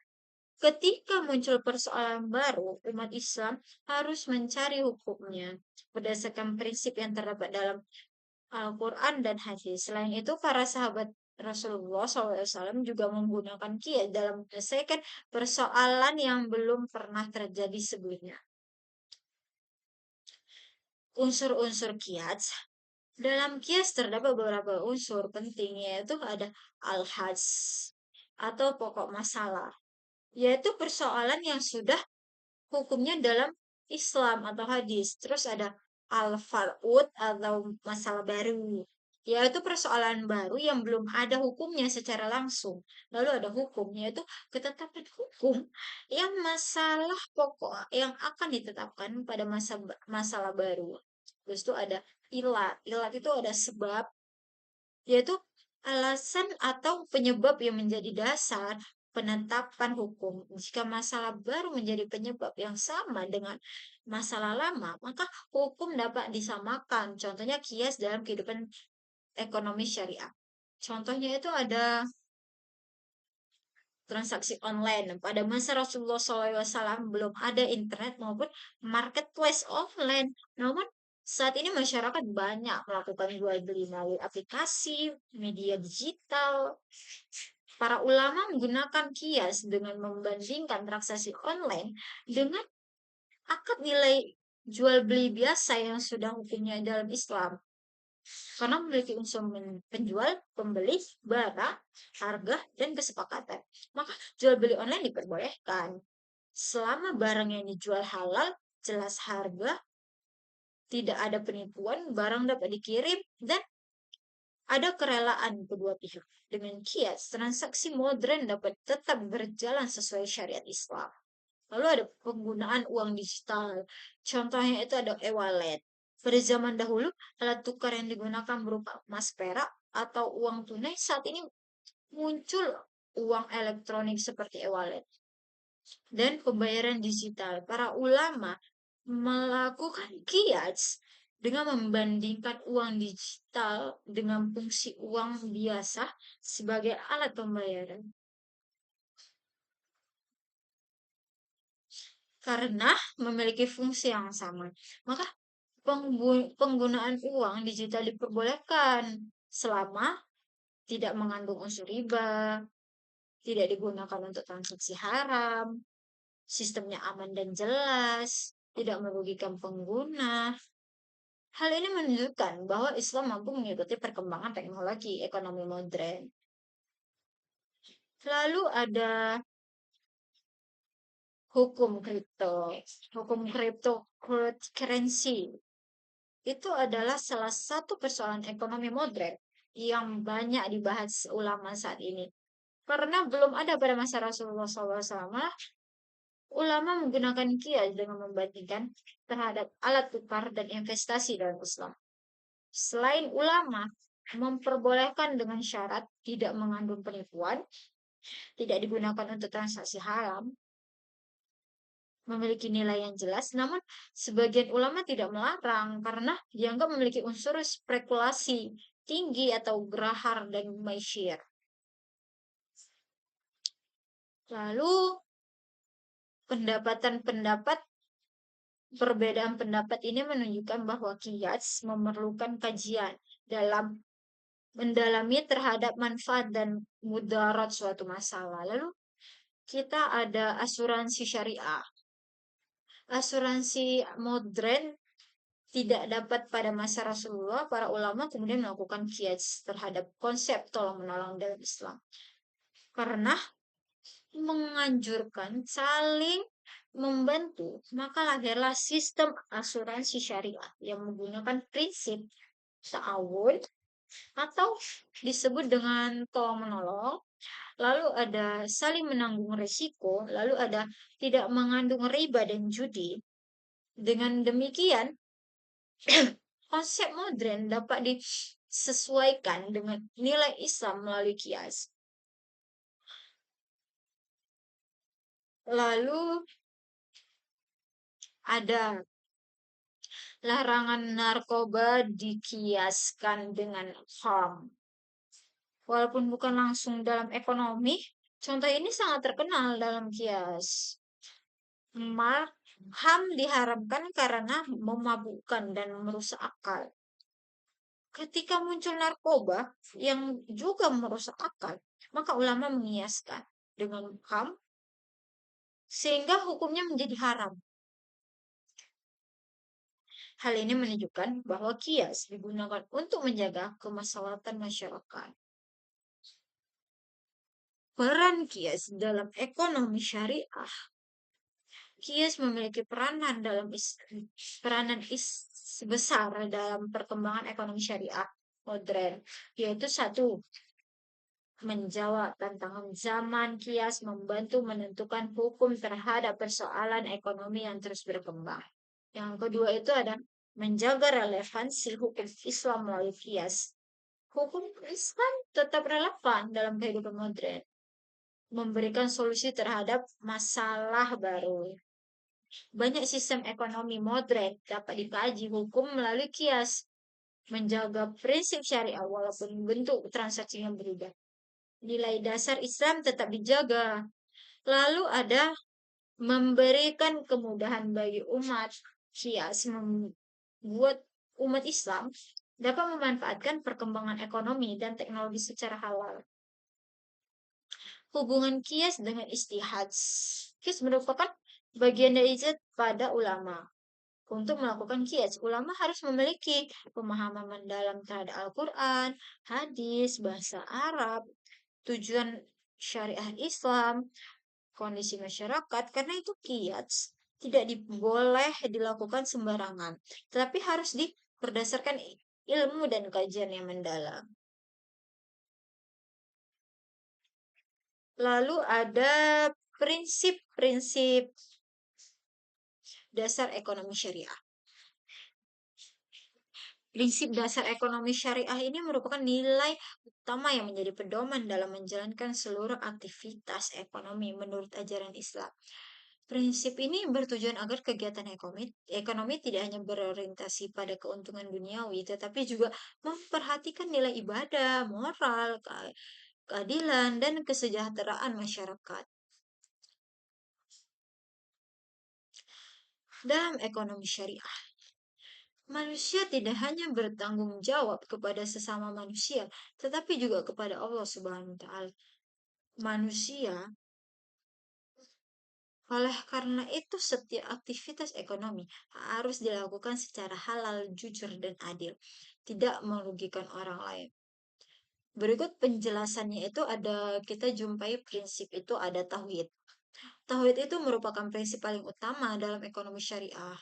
ketika muncul persoalan baru, umat Islam harus mencari hukumnya berdasarkan prinsip yang terdapat dalam Al-Quran dan hadis. Selain itu, para sahabat Rasulullah SAW juga menggunakan qiyas dalam menyelesaikan persoalan yang belum pernah terjadi sebelumnya. Unsur-unsur qiyas. Dalam qiyas terdapat beberapa unsur penting, yaitu ada al-has atau pokok masalah, yaitu persoalan yang sudah hukumnya dalam Islam atau hadis. Terus ada al-far'ud atau masalah baru, yaitu persoalan baru yang belum ada hukumnya secara langsung. Lalu ada hukum, yaitu ketetapan hukum yang masalah pokok yang akan ditetapkan pada masalah baru. Terus itu ada ilat. Ilat itu ada sebab, yaitu alasan atau penyebab yang menjadi dasar penetapan hukum. Jika masalah baru menjadi penyebab yang sama dengan masalah lama, maka hukum dapat disamakan. Contohnya kias dalam kehidupan ekonomi syariah. Contohnya itu ada transaksi online. Pada masa Rasulullah SAW belum ada internet maupun marketplace online. Namun saat ini masyarakat banyak melakukan jual beli melalui aplikasi, media digital. Para ulama menggunakan kias dengan membandingkan transaksi online dengan akad nilai jual beli biasa yang sudah hukumnya dalam Islam. Karena memiliki unsur penjual, pembeli, barang, harga, dan kesepakatan. Maka jual beli online diperbolehkan. Selama barang yang dijual halal, jelas harga, tidak ada penipuan, barang dapat dikirim, dan ada kerelaan kedua pihak. Dengan kias, transaksi modern dapat tetap berjalan sesuai syariat Islam. Lalu ada penggunaan uang digital. Contohnya itu ada e-wallet. Pada zaman dahulu, alat tukar yang digunakan berupa emas perak atau uang tunai. Saat ini muncul uang elektronik seperti e-wallet dan pembayaran digital. Para ulama melakukan kias dengan membandingkan uang digital dengan fungsi uang biasa sebagai alat pembayaran. Karena memiliki fungsi yang sama, maka penggunaan uang digital diperbolehkan selama tidak mengandung unsur riba, tidak digunakan untuk transaksi haram, sistemnya aman dan jelas, tidak merugikan pengguna. Hal ini menunjukkan bahwa Islam mampu mengikuti perkembangan teknologi ekonomi modern. Lalu ada hukum kripto. Hukum cryptocurrency itu adalah salah satu persoalan ekonomi modern yang banyak dibahas ulama saat ini. Karena belum ada pada masa Rasulullah SAW, ulama menggunakan kias dengan membandingkan terhadap alat tukar dan investasi dalam Islam. Selain ulama memperbolehkan dengan syarat tidak mengandung penipuan, tidak digunakan untuk transaksi haram, memiliki nilai yang jelas, namun sebagian ulama tidak melarang karena dianggap memiliki unsur spekulasi tinggi atau gerahar dan maisir. Lalu perbedaan pendapat ini menunjukkan bahwa qiyas memerlukan kajian dalam mendalami terhadap manfaat dan mudarat suatu masalah. Lalu kita ada asuransi syariah. Asuransi modern tidak dapat pada masa Rasulullah, para ulama kemudian melakukan qiyas terhadap konsep tolong menolong dalam Islam. Karena menganjurkan saling membantu, maka lahirlah sistem asuransi syariah yang menggunakan prinsip ta'awun atau disebut dengan tolong menolong lalu ada saling menanggung risiko, lalu ada tidak mengandung riba dan judi. Dengan demikian, konsep modern dapat disesuaikan dengan nilai Islam melalui kias. Lalu ada larangan narkoba dikiaskan dengan HAM. Walaupun bukan langsung dalam ekonomi, contoh ini sangat terkenal dalam kias. HAM diharamkan karena memabukkan dan merusak akal. Ketika muncul narkoba yang juga merusak akal, maka ulama mengiaskan dengan HAM sehingga hukumnya menjadi haram. Hal ini menunjukkan bahwa kias digunakan untuk menjaga kemaslahatan masyarakat. Peran kias dalam ekonomi syariah. Kias memiliki peranan besar dalam perkembangan ekonomi syariah modern, yaitu satu, menjawab tantangan zaman. Kias membantu menentukan hukum terhadap persoalan ekonomi yang terus berkembang. Yang kedua itu ada menjaga relevansi hukum Islam melalui kias. Hukum Islam tetap relevan dalam kehidupan modern, memberikan solusi terhadap masalah baru. Banyak sistem ekonomi modern dapat dikaji hukum melalui kias, menjaga prinsip syariah walaupun bentuk transaksinya berubah. Nilai dasar Islam tetap dijaga. Lalu ada memberikan kemudahan bagi umat. Kias membuat umat Islam dapat memanfaatkan perkembangan ekonomi dan teknologi secara halal. Hubungan kias dengan istihad. Kias merupakan bagian dari ijtihad pada ulama. Untuk melakukan kias, ulama harus memiliki pemahaman mendalam terhadap Al-Quran, hadis, bahasa Arab, tujuan syariah Islam, kondisi masyarakat. Karena itu kias tidak boleh dilakukan sembarangan, tetapi harus berdasarkan ilmu dan kajian yang mendalam. Lalu ada prinsip-prinsip dasar ekonomi syariah. Prinsip dasar ekonomi syariah ini merupakan nilai utama yang menjadi pedoman dalam menjalankan seluruh aktivitas ekonomi menurut ajaran Islam. Prinsip ini bertujuan agar kegiatan ekonomi tidak hanya berorientasi pada keuntungan duniawi, tetapi juga memperhatikan nilai ibadah, moral, keadilan, dan kesejahteraan masyarakat. Dalam ekonomi syariah, manusia tidak hanya bertanggung jawab kepada sesama manusia, tetapi juga kepada Allah Subhanahu wa taala. Manusia, oleh karena itu setiap aktivitas ekonomi harus dilakukan secara halal, jujur, dan adil, tidak merugikan orang lain. Berikut penjelasannya itu kita jumpai prinsip itu ada tauhid. Tauhid itu merupakan prinsip paling utama dalam ekonomi syariah.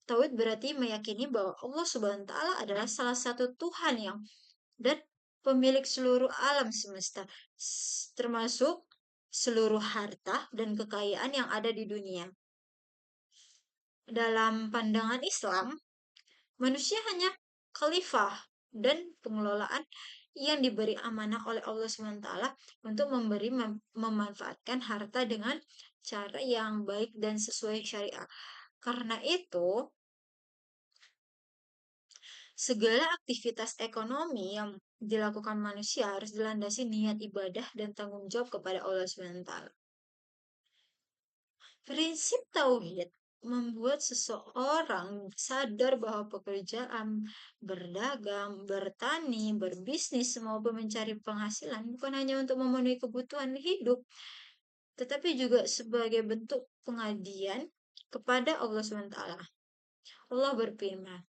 Tauhid berarti meyakini bahwa Allah Subhanahu wa taala adalah salah satu Tuhan yang dan pemilik seluruh alam semesta, termasuk seluruh harta dan kekayaan yang ada di dunia. Dalam pandangan Islam, manusia hanya khalifah dan pengelolaan yang diberi amanah oleh Allah SWT untuk memanfaatkan harta dengan cara yang baik dan sesuai syariah. Karena itu, segala aktivitas ekonomi yang dilakukan manusia harus dilandasi niat ibadah dan tanggung jawab kepada Allah SWT. Prinsip tauhid membuat seseorang sadar bahwa pekerjaan, berdagang, bertani, berbisnis, maupun mencari penghasilan bukan hanya untuk memenuhi kebutuhan hidup, tetapi juga sebagai bentuk pengabdian kepada Allah SWT. Allah berfirman,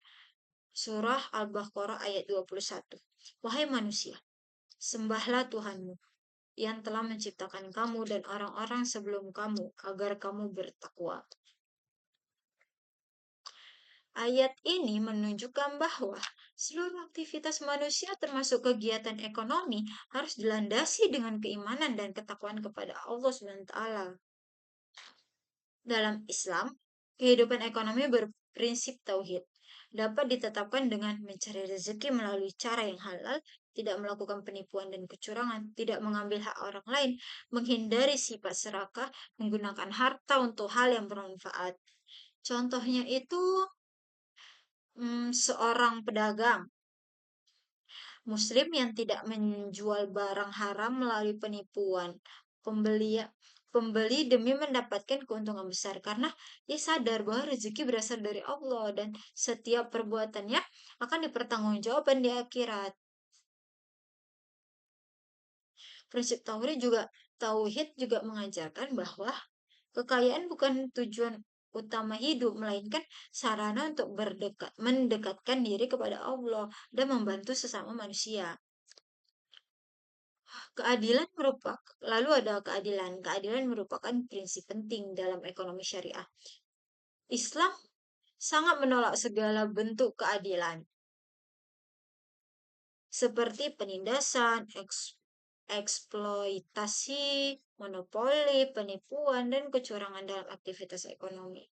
Surah Al-Baqarah ayat 21. Wahai manusia, sembahlah Tuhanmu yang telah menciptakan kamu dan orang-orang sebelum kamu agar kamu bertakwa. Ayat ini menunjukkan bahwa seluruh aktivitas manusia termasuk kegiatan ekonomi harus dilandasi dengan keimanan dan ketakwaan kepada Allah SWT. Dalam Islam, kehidupan ekonomi berprinsip tauhid. Dapat ditetapkan dengan mencari rezeki melalui cara yang halal, tidak melakukan penipuan dan kecurangan, tidak mengambil hak orang lain, menghindari sifat serakah, menggunakan harta untuk hal yang bermanfaat. Contohnya itu seorang pedagang Muslim yang tidak menjual barang haram melalui penipuan. Pembeli pembeli demi mendapatkan keuntungan besar karena dia sadar bahwa rezeki berasal dari Allah dan setiap perbuatannya akan dipertanggungjawabkan di akhirat. Prinsip tauhid juga mengajarkan bahwa kekayaan bukan tujuan utama hidup, melainkan sarana untuk mendekatkan diri kepada Allah dan membantu sesama manusia. Lalu ada keadilan. Keadilan merupakan prinsip penting dalam ekonomi syariah. Islam sangat menolak segala bentuk keadilan, seperti penindasan, eksploitasi, monopoli, penipuan, dan kecurangan dalam aktivitas ekonomi.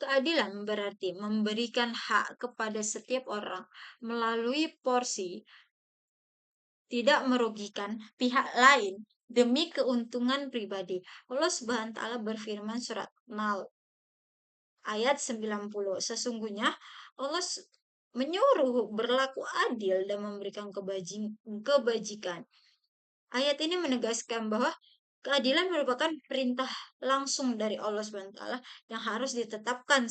Keadilan berarti memberikan hak kepada setiap orang melalui porsi, tidak merugikan pihak lain demi keuntungan pribadi. Allah Subhanahu wa taala berfirman surat Nal ayat 90. Sesungguhnya Allah menyuruh berlaku adil dan memberikan kebajikan. Ayat ini menegaskan bahwa keadilan merupakan perintah langsung dari Allah Subhanahu wa taala yang harus ditetapkan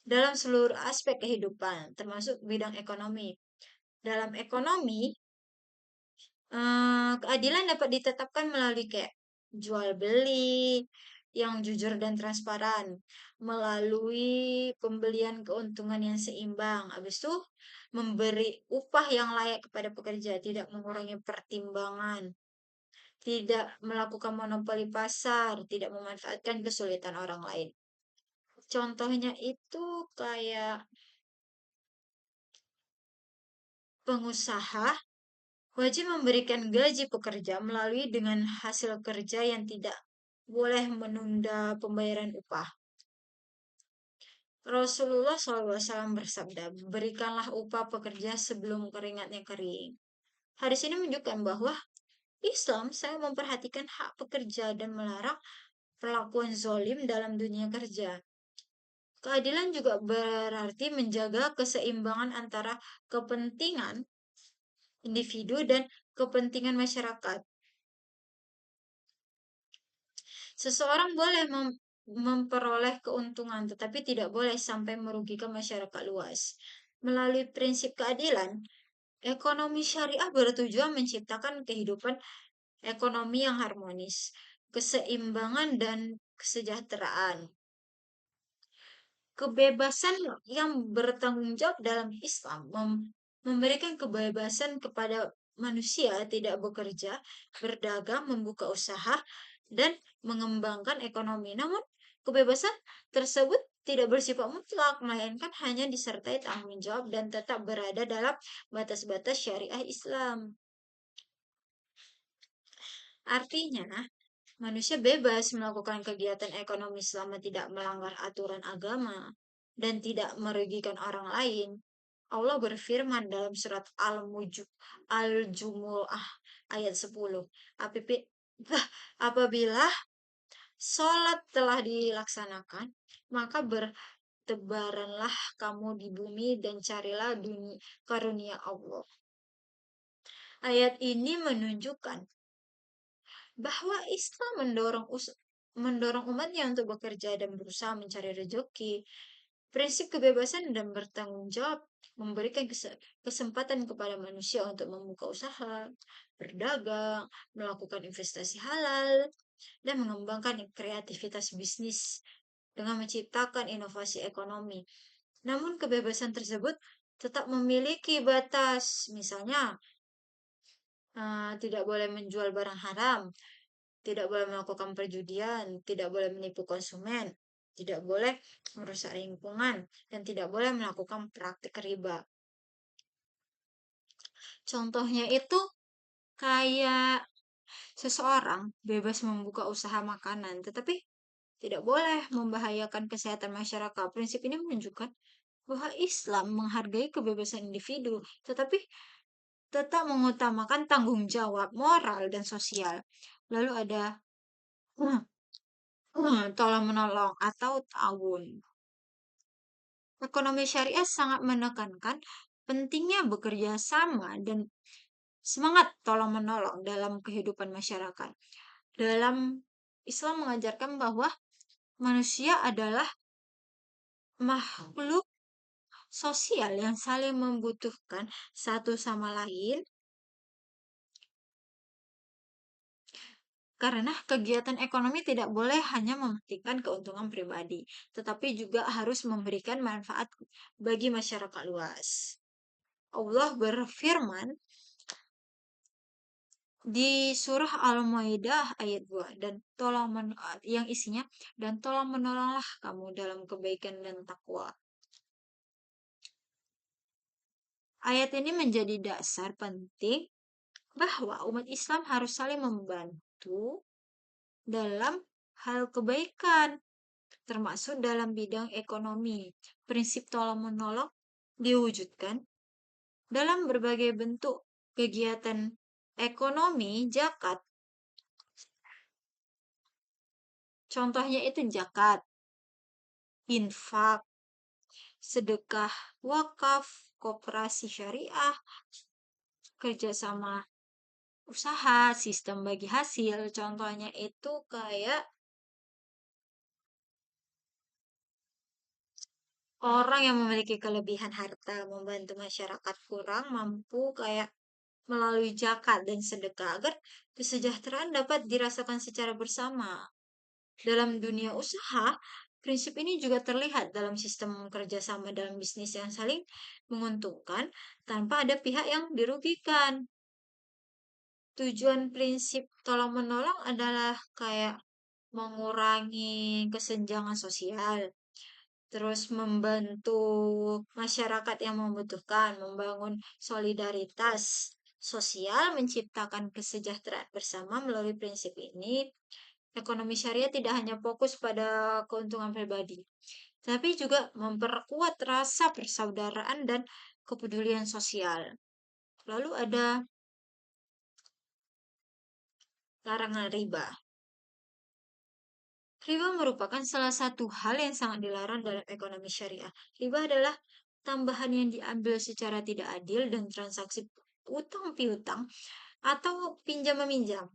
dalam seluruh aspek kehidupan, termasuk bidang ekonomi. Dalam ekonomi, keadilan dapat ditetapkan melalui kayak jual beli yang jujur dan transparan, melalui pembelian keuntungan yang seimbang. Habis itu memberi upah yang layak kepada pekerja, tidak mengurangi pertimbangan, tidak melakukan monopoli pasar, tidak memanfaatkan kesulitan orang lain. Contohnya itu kayak pengusaha wajib memberikan gaji pekerja melalui dengan hasil kerja yang tidak boleh menunda pembayaran upah. Rasulullah SAW bersabda, berikanlah upah pekerja sebelum keringatnya kering. Hadis ini menunjukkan bahwa Islam sangat memperhatikan hak pekerja dan melarang perlakuan zolim dalam dunia kerja. Keadilan juga berarti menjaga keseimbangan antara kepentingan individu dan kepentingan masyarakat. Seseorang boleh memperoleh keuntungan, tetapi tidak boleh sampai merugikan masyarakat luas. Melalui prinsip keadilan, ekonomi syariah bertujuan menciptakan kehidupan ekonomi yang harmonis, keseimbangan, dan kesejahteraan. Kebebasan yang bertanggung jawab dalam Islam memberikan kebebasan kepada manusia tidak bekerja, berdagang, membuka usaha, dan mengembangkan ekonomi. Namun, kebebasan tersebut tidak bersifat mutlak, melainkan hanya disertai tanggung jawab dan tetap berada dalam batas-batas syariah Islam. Artinya, manusia bebas melakukan kegiatan ekonomi selama tidak melanggar aturan agama dan tidak merugikan orang lain. Allah berfirman dalam surat Al-Jumu'ah ayat 10. Apabila sholat telah dilaksanakan, maka bertebaranlah kamu di bumi dan carilah karunia Allah. Ayat ini menunjukkan bahwa Islam mendorong umatnya untuk bekerja dan berusaha mencari rezeki. Prinsip kebebasan dan bertanggung jawab memberikan kesempatan kepada manusia untuk membuka usaha, berdagang, melakukan investasi halal, dan mengembangkan kreativitas bisnis dengan menciptakan inovasi ekonomi. Namun kebebasan tersebut tetap memiliki batas, misalnya tidak boleh menjual barang haram, tidak boleh melakukan perjudian, tidak boleh menipu konsumen, tidak boleh merusak lingkungan, dan tidak boleh melakukan praktik riba. Contohnya itu kayak seseorang bebas membuka usaha makanan, tetapi tidak boleh membahayakan kesehatan masyarakat. Prinsip ini menunjukkan bahwa Islam menghargai kebebasan individu, tetapi tetap mengutamakan tanggung jawab moral dan sosial. Lalu ada tolong menolong atau ta'awun. Ekonomi syariah sangat menekankan pentingnya bekerja sama dan semangat tolong menolong dalam kehidupan masyarakat. Dalam Islam mengajarkan bahwa manusia adalah makhluk sosial yang saling membutuhkan satu sama lain karena kegiatan ekonomi tidak boleh hanya mementingkan keuntungan pribadi, tetapi juga harus memberikan manfaat bagi masyarakat luas. Allah berfirman di surah Al-Maidah ayat 2 dan yang isinya dan tolong menolonglah kamu dalam kebaikan dan takwa. Ayat ini menjadi dasar penting bahwa umat Islam harus saling membantu dalam hal kebaikan, termasuk dalam bidang ekonomi. Prinsip tolong-menolong diwujudkan dalam berbagai bentuk kegiatan ekonomi zakat. Contohnya itu zakat, infak, sedekah, wakaf, koperasi syariah, kerjasama usaha, sistem bagi hasil. Contohnya itu kayak orang yang memiliki kelebihan harta membantu masyarakat kurang mampu kayak melalui zakat dan sedekah agar kesejahteraan dapat dirasakan secara bersama. Dalam dunia usaha, prinsip ini juga terlihat dalam sistem kerjasama dalam bisnis yang saling menguntungkan tanpa ada pihak yang dirugikan. Tujuan prinsip tolong-menolong adalah kayak mengurangi kesenjangan sosial, terus membantu masyarakat yang membutuhkan, membangun solidaritas sosial, menciptakan kesejahteraan bersama melalui prinsip ini. Ekonomi syariah tidak hanya fokus pada keuntungan pribadi, tapi juga memperkuat rasa persaudaraan dan kepedulian sosial. Lalu ada larangan riba. Riba merupakan salah satu hal yang sangat dilarang dalam ekonomi syariah. Riba adalah tambahan yang diambil secara tidak adil dan transaksi utang piutang atau pinjam meminjam.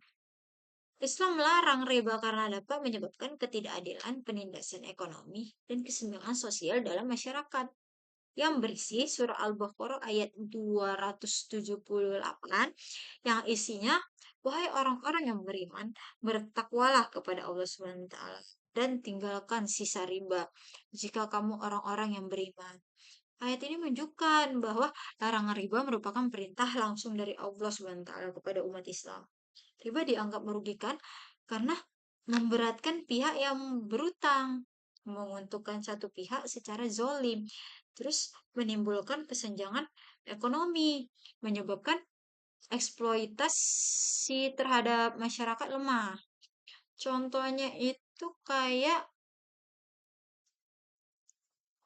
Islam melarang riba karena dapat menyebabkan ketidakadilan, penindasan ekonomi, dan kesenjangan sosial dalam masyarakat. Yang berisi surah Al-Baqarah ayat 278 yang isinya, wahai orang-orang yang beriman, bertakwalah kepada Allah SWT dan tinggalkan sisa riba jika kamu orang-orang yang beriman. Ayat ini menunjukkan bahwa larangan riba merupakan perintah langsung dari Allah SWT kepada umat Islam. Riba dianggap merugikan karena memberatkan pihak yang berutang, menguntungkan satu pihak secara zolim, terus menimbulkan kesenjangan ekonomi, menyebabkan eksploitasi terhadap masyarakat lemah. Contohnya itu kayak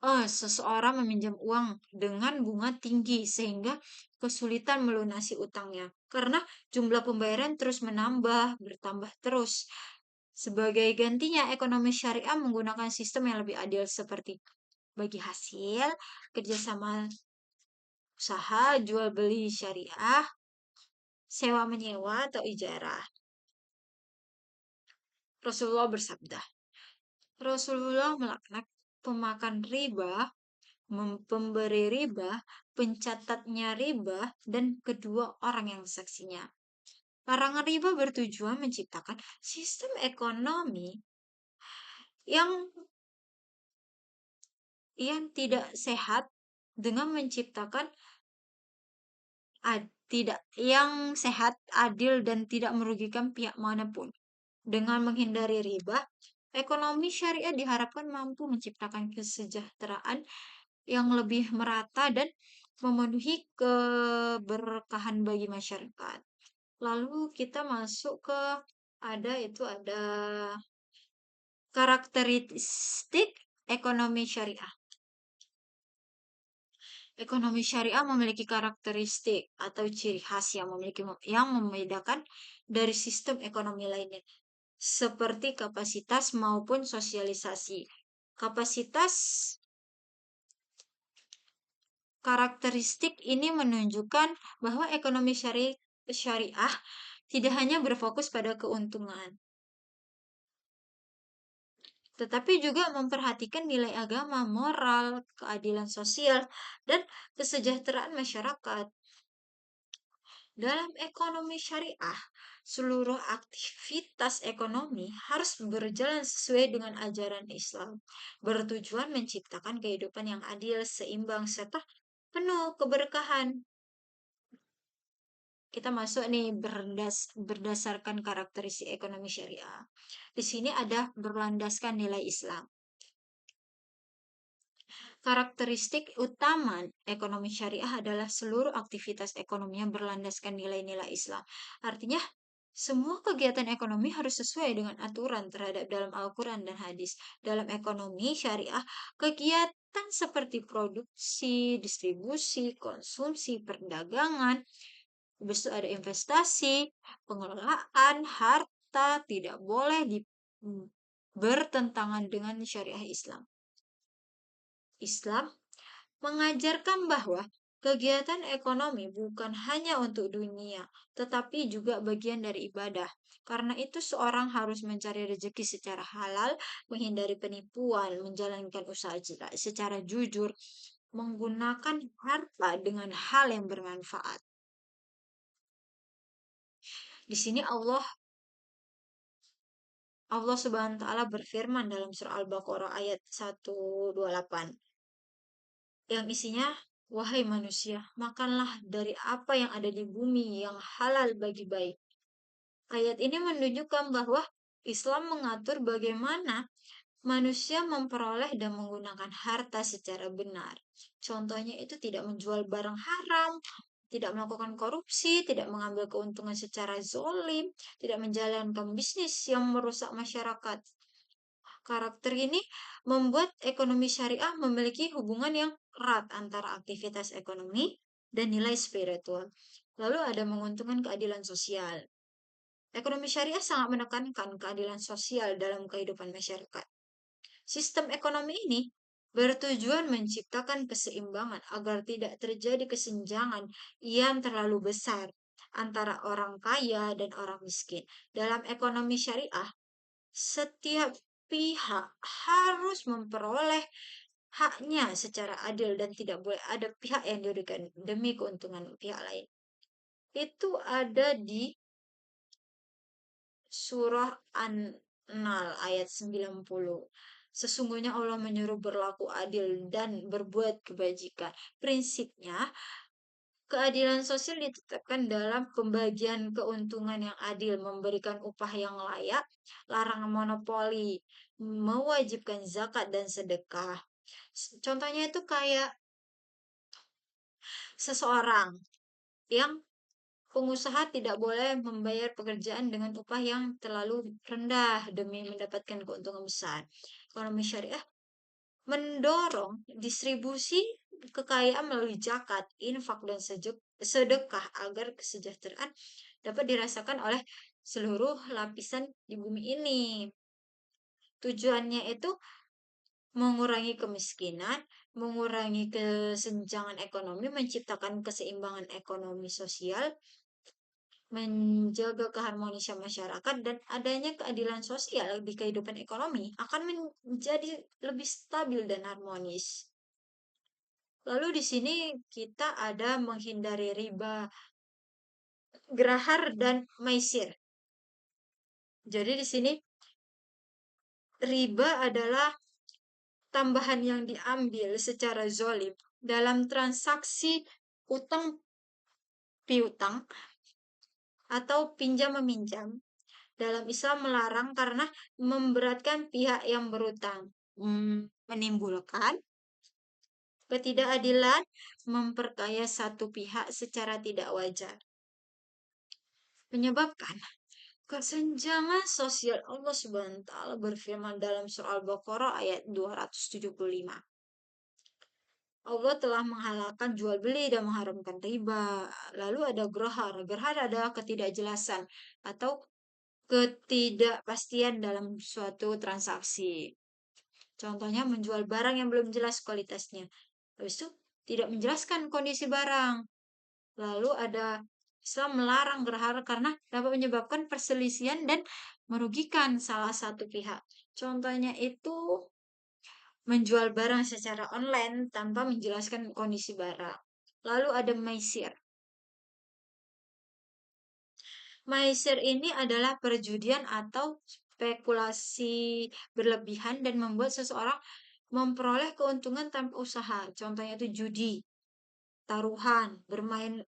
seseorang meminjam uang dengan bunga tinggi sehingga kesulitan melunasi utangnya karena jumlah pembayaran terus bertambah terus. Sebagai gantinya, ekonomi syariah menggunakan sistem yang lebih adil seperti bagi hasil, kerjasama usaha, jual beli syariah, sewa menyewa atau ijarah. Rasulullah bersabda, Rasulullah melaknat pemakan riba, pemberi riba, pencatatnya riba, dan kedua orang yang saksinya. Larangan riba bertujuan menciptakan sistem ekonomi yang tidak sehat dengan menciptakan tidak yang sehat, adil dan tidak merugikan pihak manapun. Dengan menghindari riba, ekonomi syariah diharapkan mampu menciptakan kesejahteraan yang lebih merata dan memenuhi keberkahan bagi masyarakat. Lalu kita masuk ke ada karakteristik ekonomi syariah. Ekonomi syariah memiliki karakteristik atau ciri khas yang membedakan dari sistem ekonomi lainnya, seperti kapasitas maupun sosialisasi. Kapasitas karakteristik ini menunjukkan bahwa ekonomi syariah tidak hanya berfokus pada keuntungan, tetapi juga memperhatikan nilai agama, moral, keadilan sosial, dan kesejahteraan masyarakat. Dalam ekonomi syariah, seluruh aktivitas ekonomi harus berjalan sesuai dengan ajaran Islam, bertujuan menciptakan kehidupan yang adil, seimbang, serta penuh keberkahan. Kita masuk nih berdasarkan karakteristik ekonomi syariah. Di sini ada berlandaskan nilai Islam. Karakteristik utama ekonomi syariah adalah seluruh aktivitas ekonomi yang berlandaskan nilai-nilai Islam. Artinya, semua kegiatan ekonomi harus sesuai dengan aturan terhadap dalam Al-Quran dan hadis. Dalam ekonomi syariah, kegiatan seperti produksi, distribusi, konsumsi, perdagangan, habis itu ada investasi, pengelolaan harta tidak boleh bertentangan dengan syariah Islam. Islam mengajarkan bahwa kegiatan ekonomi bukan hanya untuk dunia, tetapi juga bagian dari ibadah. Karena itu seorang harus mencari rezeki secara halal, menghindari penipuan, menjalankan usaha secara jujur, menggunakan harta dengan hal yang bermanfaat. Di sini Allah Subhanahu wa taala berfirman dalam surah Al-Baqarah ayat 128 yang isinya, wahai manusia, makanlah dari apa yang ada di bumi yang halal bagi baik. Ayat ini menunjukkan bahwa Islam mengatur bagaimana manusia memperoleh dan menggunakan harta secara benar. Contohnya itu tidak menjual barang haram, tidak melakukan korupsi, tidak mengambil keuntungan secara zolim, tidak menjalankan bisnis yang merusak masyarakat. Karakter ini membuat ekonomi syariah memiliki hubungan yang erat antara aktivitas ekonomi dan nilai spiritual. Lalu ada menguntungkan keadilan sosial. Ekonomi syariah sangat menekankan keadilan sosial dalam kehidupan masyarakat. Sistem ekonomi ini bertujuan menciptakan keseimbangan agar tidak terjadi kesenjangan yang terlalu besar antara orang kaya dan orang miskin. Dalam ekonomi syariah, setiap pihak harus memperoleh haknya secara adil dan tidak boleh ada pihak yang dirugikan demi keuntungan pihak lain. Itu ada di surah An-Nahl ayat 90. Sesungguhnya Allah menyuruh berlaku adil dan berbuat kebajikan. Prinsipnya, keadilan sosial ditetapkan dalam pembagian keuntungan yang adil, memberikan upah yang layak, larangan monopoli, mewajibkan zakat dan sedekah. Contohnya itu kayak seseorang yang pengusaha tidak boleh membayar pekerjaan dengan upah yang terlalu rendah demi mendapatkan keuntungan besar. Ekonomi syariah mendorong distribusi kekayaan melalui zakat, infak, dan sedekah agar kesejahteraan dapat dirasakan oleh seluruh lapisan di bumi ini. Tujuannya itu mengurangi kemiskinan, mengurangi kesenjangan ekonomi, menciptakan keseimbangan ekonomi sosial, menjaga keharmonisan masyarakat, dan adanya keadilan sosial di kehidupan ekonomi akan menjadi lebih stabil dan harmonis. Lalu di sini kita ada menghindari riba, gerahar, dan maisir. Jadi di sini riba adalah tambahan yang diambil secara zolim dalam transaksi utang piutang atau pinjam meminjam Dalam Islam melarang karena memberatkan pihak yang berutang, menimbulkan ketidakadilan, memperkaya satu pihak secara tidak wajar, menyebabkan kesenjangan sosial. Allah Subhanahu wa taala berfirman dalam surah Al-Baqarah ayat 275. Allah telah menghalalkan jual beli dan mengharamkan riba. Lalu ada gerhar. Gerhar adalah ketidakjelasan atau ketidakpastian dalam suatu transaksi. Contohnya menjual barang yang belum jelas kualitasnya. Habis itu tidak menjelaskan kondisi barang. Lalu ada Islam melarang gerhar karena dapat menyebabkan perselisihan dan merugikan salah satu pihak. Contohnya itu menjual barang secara online tanpa menjelaskan kondisi barang. Lalu ada maisir. Maisir ini adalah perjudian atau spekulasi berlebihan dan membuat seseorang memperoleh keuntungan tanpa usaha. Contohnya itu judi, taruhan, bermain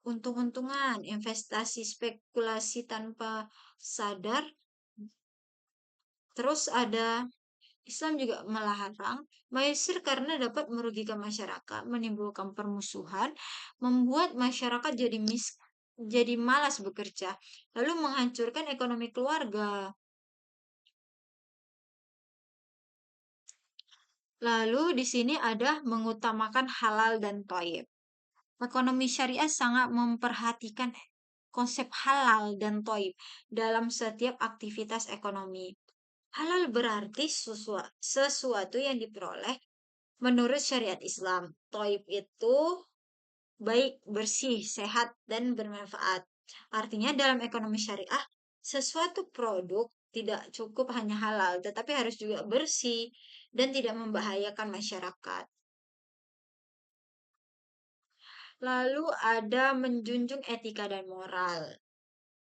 untung-untungan, investasi spekulasi tanpa sadar. Terus ada Islam juga melarang maisir karena dapat merugikan masyarakat, menimbulkan permusuhan, membuat masyarakat jadi malas bekerja, lalu menghancurkan ekonomi keluarga. Lalu di sini ada mengutamakan halal dan thayyib. Ekonomi syariah sangat memperhatikan konsep halal dan thayyib dalam setiap aktivitas ekonomi. Halal berarti sesuatu yang diperoleh menurut syariat Islam. Thayyib itu baik, bersih, sehat, dan bermanfaat. Artinya dalam ekonomi syariah, sesuatu produk tidak cukup hanya halal, tetapi harus juga bersih dan tidak membahayakan masyarakat. Lalu ada menjunjung etika dan moral.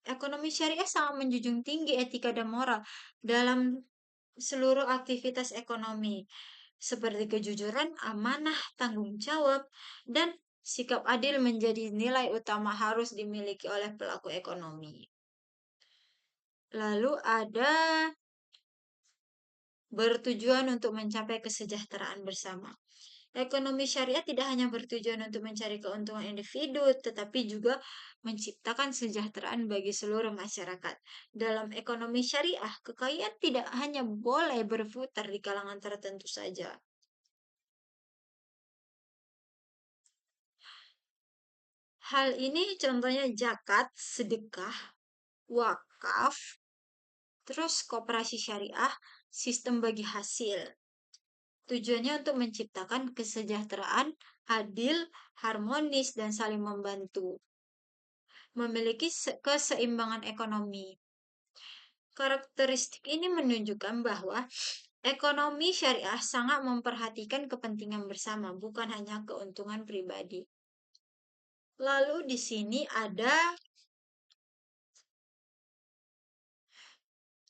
Ekonomi syariah sangat menjunjung tinggi etika dan moral dalam seluruh aktivitas ekonomi, seperti kejujuran, amanah, tanggung jawab, dan sikap adil menjadi nilai utama harus dimiliki oleh pelaku ekonomi. Lalu ada bertujuan untuk mencapai kesejahteraan bersama. Ekonomi syariah tidak hanya bertujuan untuk mencari keuntungan individu, tetapi juga menciptakan kesejahteraan bagi seluruh masyarakat. Dalam ekonomi syariah, kekayaan tidak hanya boleh berputar di kalangan tertentu saja. Hal ini contohnya zakat, sedekah, wakaf, terus koperasi syariah, sistem bagi hasil. Tujuannya untuk menciptakan kesejahteraan, adil, harmonis, dan saling membantu. Memiliki keseimbangan ekonomi. Karakteristik ini menunjukkan bahwa ekonomi syariah sangat memperhatikan kepentingan bersama, bukan hanya keuntungan pribadi. Lalu di sini ada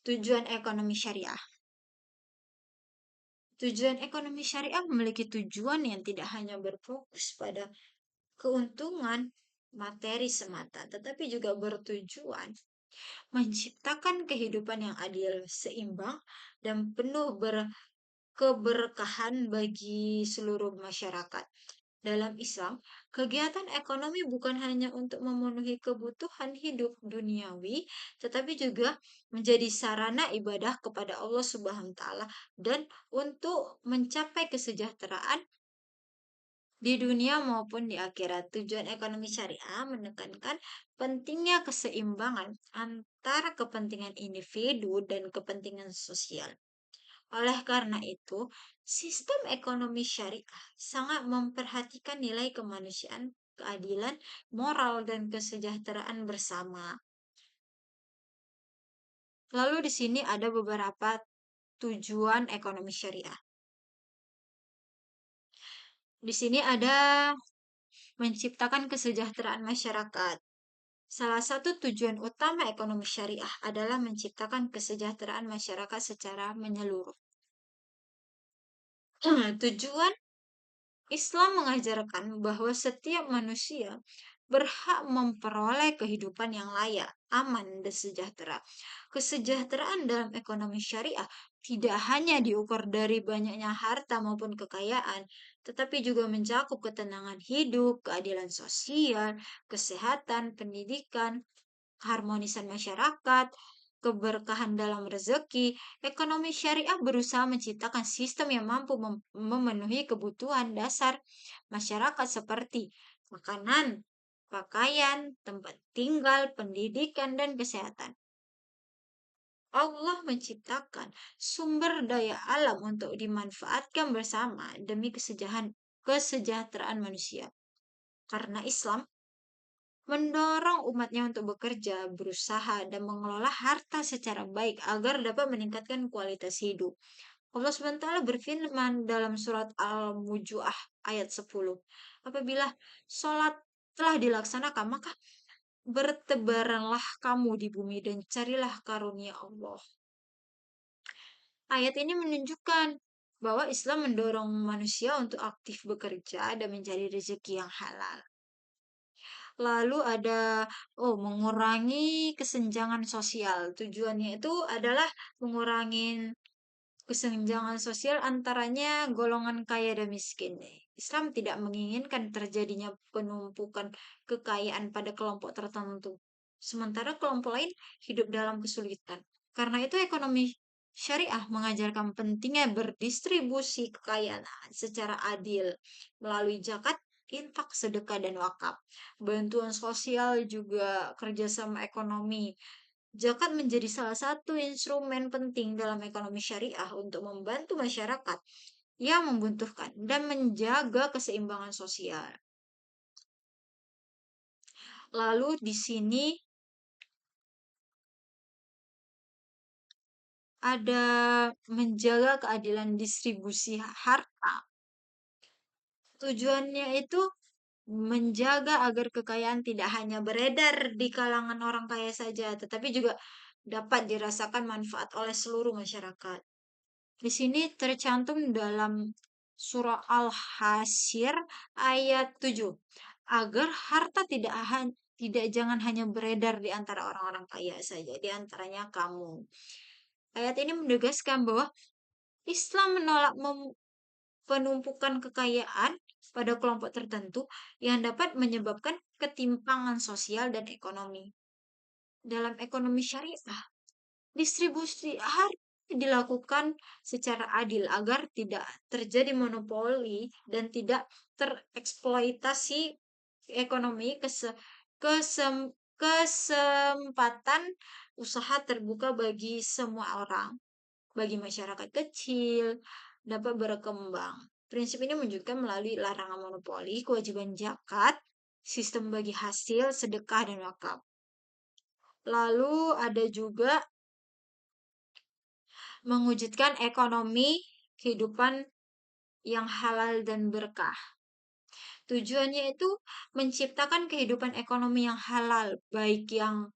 tujuan ekonomi syariah. Tujuan ekonomi syariah memiliki tujuan yang tidak hanya berfokus pada keuntungan materi semata, tetapi juga bertujuan menciptakan kehidupan yang adil, seimbang, dan penuh keberkahan bagi seluruh masyarakat. Dalam Islam, kegiatan ekonomi bukan hanya untuk memenuhi kebutuhan hidup duniawi, tetapi juga menjadi sarana ibadah kepada Allah Subhanahu wa taala dan untuk mencapai kesejahteraan di dunia maupun di akhirat. Tujuan ekonomi syariah menekankan pentingnya keseimbangan antara kepentingan individu dan kepentingan sosial. Oleh karena itu, sistem ekonomi syariah sangat memperhatikan nilai kemanusiaan, keadilan, moral, dan kesejahteraan bersama. Lalu di sini ada beberapa tujuan ekonomi syariah. Di sini ada menciptakan kesejahteraan masyarakat. Salah satu tujuan utama ekonomi syariah adalah menciptakan kesejahteraan masyarakat secara menyeluruh. Tujuan Islam mengajarkan bahwa setiap manusia berhak memperoleh kehidupan yang layak, aman, dan sejahtera. Kesejahteraan dalam ekonomi syariah tidak hanya diukur dari banyaknya harta maupun kekayaan, tetapi juga mencakup ketenangan hidup, keadilan sosial, kesehatan, pendidikan, keharmonisan masyarakat, keberkahan dalam rezeki. Ekonomi syariah berusaha menciptakan sistem yang mampu memenuhi kebutuhan dasar masyarakat seperti makanan, pakaian, tempat tinggal, pendidikan, dan kesehatan. Allah menciptakan sumber daya alam untuk dimanfaatkan bersama demi kesejahteraan manusia. Karena Islam mendorong umatnya untuk bekerja, berusaha, dan mengelola harta secara baik agar dapat meningkatkan kualitas hidup. Allah SWT berfirman dalam surat Al-Mujuah ayat 10. Apabila sholat telah dilaksanakan, maka bertebaranlah kamu di bumi dan carilah karunia Allah. Ayat ini menunjukkan bahwa Islam mendorong manusia untuk aktif bekerja dan mencari rezeki yang halal. Lalu ada mengurangi kesenjangan sosial. Tujuannya itu adalah mengurangi kesenjangan sosial antaranya golongan kaya dan miskin. Islam tidak menginginkan terjadinya penumpukan kekayaan pada kelompok tertentu, sementara kelompok lain hidup dalam kesulitan. Karena itu ekonomi syariah mengajarkan pentingnya berdistribusi kekayaan secara adil melalui zakat, infak, sedekah, dan wakaf. Bantuan sosial juga kerjasama ekonomi. Zakat menjadi salah satu instrumen penting dalam ekonomi syariah untuk membantu masyarakat yang membutuhkan dan menjaga keseimbangan sosial. Lalu di sini ada menjaga keadilan distribusi harta. Tujuannya itu menjaga agar kekayaan tidak hanya beredar di kalangan orang kaya saja, tetapi juga dapat dirasakan manfaat oleh seluruh masyarakat. Di sini tercantum dalam surah Al-Hasyr ayat 7, agar harta tidak jangan hanya beredar di antara orang-orang kaya saja, di antaranya kamu. Ayat ini menegaskan bahwa Islam menolak penumpukan kekayaan pada kelompok tertentu yang dapat menyebabkan ketimpangan sosial dan ekonomi. Dalam ekonomi syariah, distribusi harta dilakukan secara adil agar tidak terjadi monopoli dan tidak tereksploitasi ekonomi. Kesempatan usaha terbuka bagi semua orang, bagi masyarakat kecil dapat berkembang. Prinsip ini menunjukkan melalui larangan monopoli, kewajiban zakat, sistem bagi hasil, sedekah, dan wakaf. Lalu ada juga mewujudkan ekonomi kehidupan yang halal dan berkah. Tujuannya itu menciptakan kehidupan ekonomi yang baik yang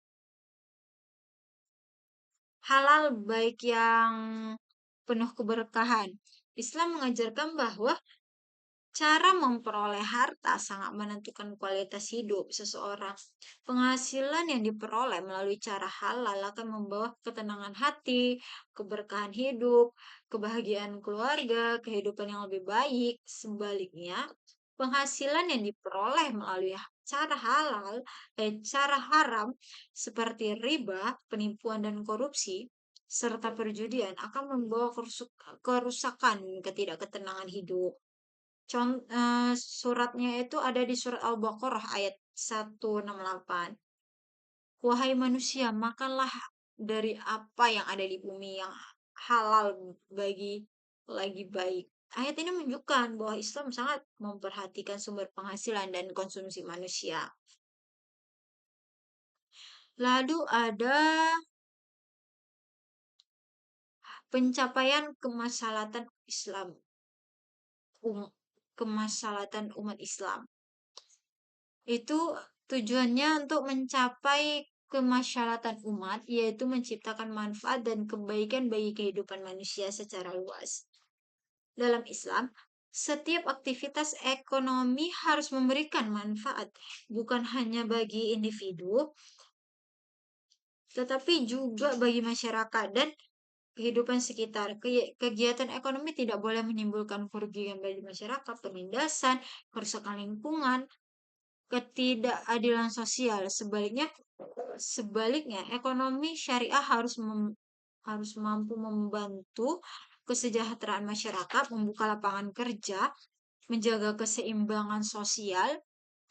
penuh keberkahan. Islam mengajarkan bahwa cara memperoleh harta sangat menentukan kualitas hidup seseorang. Penghasilan yang diperoleh melalui cara halal akan membawa ketenangan hati, keberkahan hidup, kebahagiaan keluarga, kehidupan yang lebih baik. Sebaliknya, penghasilan yang diperoleh melalui cara haram seperti riba, penipuan, dan korupsi, serta perjudian akan membawa kerusakan, ketidakketenangan hidup. Suratnya itu ada di surat Al-Baqarah ayat 168. Wahai manusia, makanlah dari apa yang ada di bumi yang halal bagi lagi baik. Ayat ini menunjukkan bahwa Islam sangat memperhatikan sumber penghasilan dan konsumsi manusia. Lalu ada pencapaian kemaslahatan umat Islam. Itu tujuannya untuk mencapai kemaslahatan umat, yaitu menciptakan manfaat dan kebaikan bagi kehidupan manusia secara luas. Dalam Islam, Setiap aktivitas ekonomi harus memberikan manfaat, bukan hanya bagi individu, tetapi juga bagi masyarakat dan kehidupan sekitar. Kegiatan ekonomi tidak boleh menimbulkan kerugian bagi masyarakat, penindasan, kerusakan lingkungan, ketidakadilan sosial. Sebaliknya, ekonomi syariah harus mampu membantu kesejahteraan masyarakat, membuka lapangan kerja, menjaga keseimbangan sosial,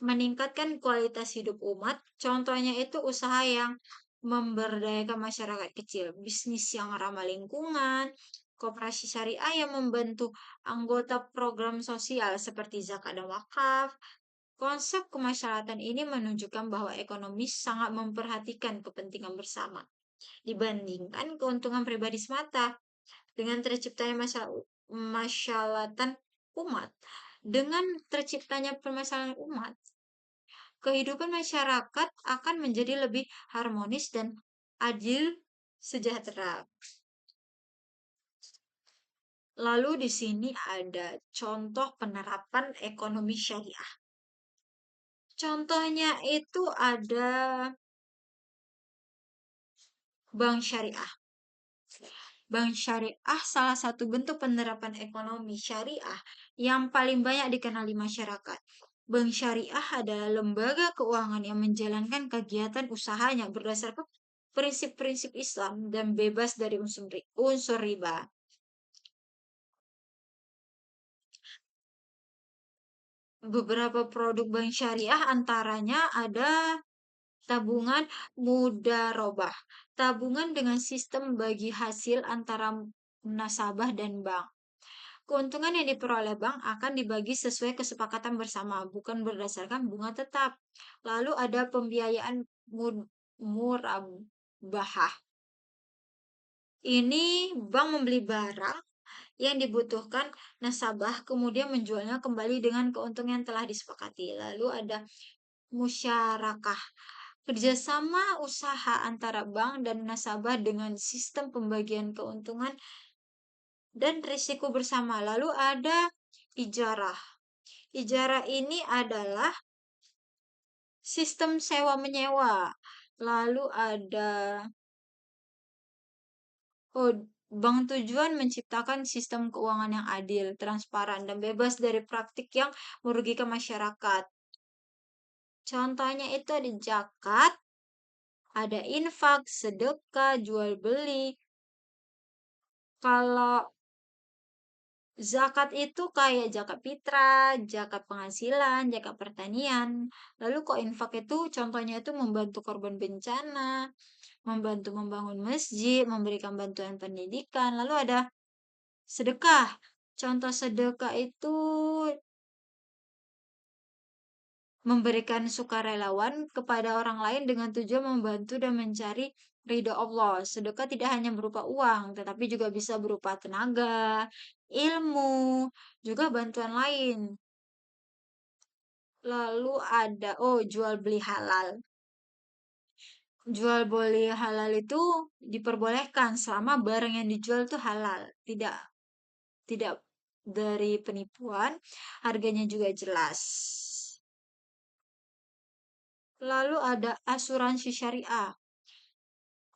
meningkatkan kualitas hidup umat. Contohnya itu usaha yang memberdayakan masyarakat kecil, bisnis yang ramah lingkungan, koperasi syariah yang membantu anggota program sosial seperti zakat dan wakaf. Konsep kemasyarakatan ini menunjukkan bahwa ekonomi sangat memperhatikan kepentingan bersama dibandingkan keuntungan pribadi semata. Dengan terciptanya masyarakat umat, dengan terciptanya permasalahan umat, kehidupan masyarakat akan menjadi lebih harmonis dan adil sejahtera. Lalu di sini ada contoh penerapan ekonomi syariah. Contohnya itu ada bank syariah. Bank syariah salah satu bentuk penerapan ekonomi syariah yang paling banyak dikenal di masyarakat. Bank syariah adalah lembaga keuangan yang menjalankan kegiatan usahanya berdasarkan prinsip-prinsip Islam dan bebas dari unsur riba. Beberapa produk bank syariah antaranya ada tabungan mudarobah, tabungan dengan sistem bagi hasil antara nasabah dan bank. Keuntungan yang diperoleh bank akan dibagi sesuai kesepakatan bersama, bukan berdasarkan bunga tetap. Lalu ada pembiayaan murabahah. Ini bank membeli barang yang dibutuhkan nasabah, kemudian menjualnya kembali dengan keuntungan yang telah disepakati. Lalu ada musyarakah, kerjasama usaha antara bank dan nasabah dengan sistem pembagian keuntungan dan risiko bersama. Lalu ada ijarah. Ijarah ini adalah sistem sewa-menyewa. Lalu ada oh, bank tujuan menciptakan sistem keuangan yang adil, transparan, dan bebas dari praktik yang merugikan masyarakat. Contohnya itu ada zakat, ada infak, sedekah, jual beli. Kalau zakat itu kayak zakat fitrah, zakat penghasilan, zakat pertanian. Lalu kok infak itu contohnya itu membantu korban bencana, membantu membangun masjid, memberikan bantuan pendidikan. Lalu ada sedekah. Contoh sedekah itu memberikan sukarelawan kepada orang lain dengan tujuan membantu dan mencari ridho Allah. Sedekah tidak hanya berupa uang, tetapi juga bisa berupa tenaga, ilmu, juga bantuan lain. Lalu ada, jual beli halal. Jual beli halal itu diperbolehkan selama barang yang dijual itu halal, tidak tidak dari penipuan, harganya juga jelas. Lalu ada asuransi syariah.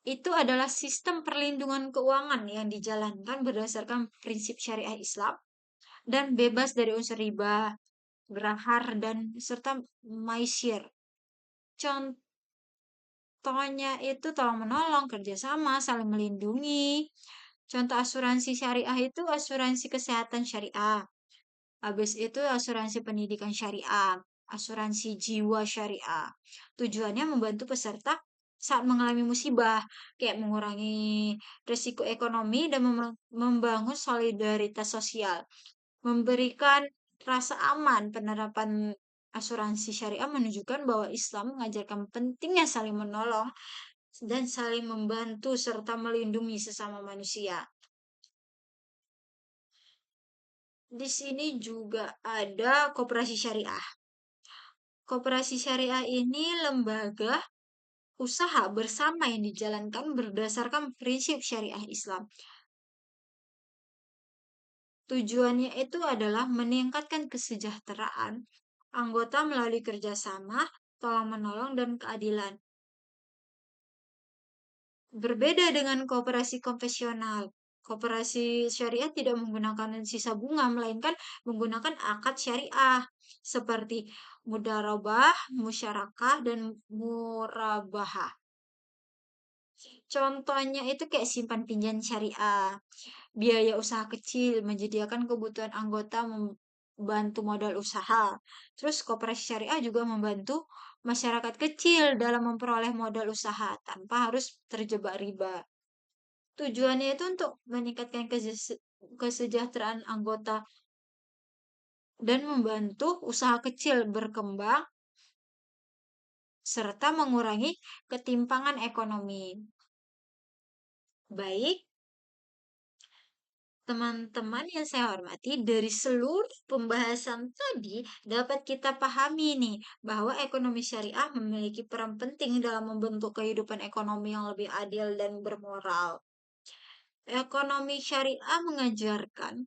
Itu adalah sistem perlindungan keuangan yang dijalankan berdasarkan prinsip syariah Islam dan bebas dari unsur riba, gerahar, dan serta maisir. Contohnya itu tolong menolong, kerjasama, saling melindungi. Contoh asuransi syariah itu asuransi kesehatan syariah. Habis itu asuransi pendidikan syariah, asuransi jiwa syariah. Tujuannya membantu peserta saat mengalami musibah, kayak mengurangi risiko ekonomi dan membangun solidaritas sosial. Memberikan rasa aman. Penerapan asuransi syariah menunjukkan bahwa Islam mengajarkan pentingnya saling menolong dan saling membantu serta melindungi sesama manusia. Di sini juga ada koperasi syariah. Koperasi syariah ini lembaga usaha bersama yang dijalankan berdasarkan prinsip syariah Islam. Tujuannya itu adalah meningkatkan kesejahteraan anggota melalui kerjasama, tolong-menolong, dan keadilan. Berbeda dengan koperasi konvensional, koperasi syariah tidak menggunakan sisa bunga, melainkan menggunakan akad syariah seperti mudarabah, musyarakah, dan murabahah. Contohnya itu kayak simpan pinjam syariah, biaya usaha kecil, menyediakan kebutuhan anggota membantu modal usaha. Terus koperasi syariah juga membantu masyarakat kecil dalam memperoleh modal usaha tanpa harus terjebak riba. Tujuannya itu untuk meningkatkan kesejahteraan anggota dan membantu usaha kecil berkembang serta mengurangi ketimpangan ekonomi. Baik, teman-teman yang saya hormati, dari seluruh pembahasan tadi dapat kita pahami nih bahwa ekonomi syariah memiliki peran penting dalam membentuk kehidupan ekonomi yang lebih adil dan bermoral. Ekonomi syariah mengajarkan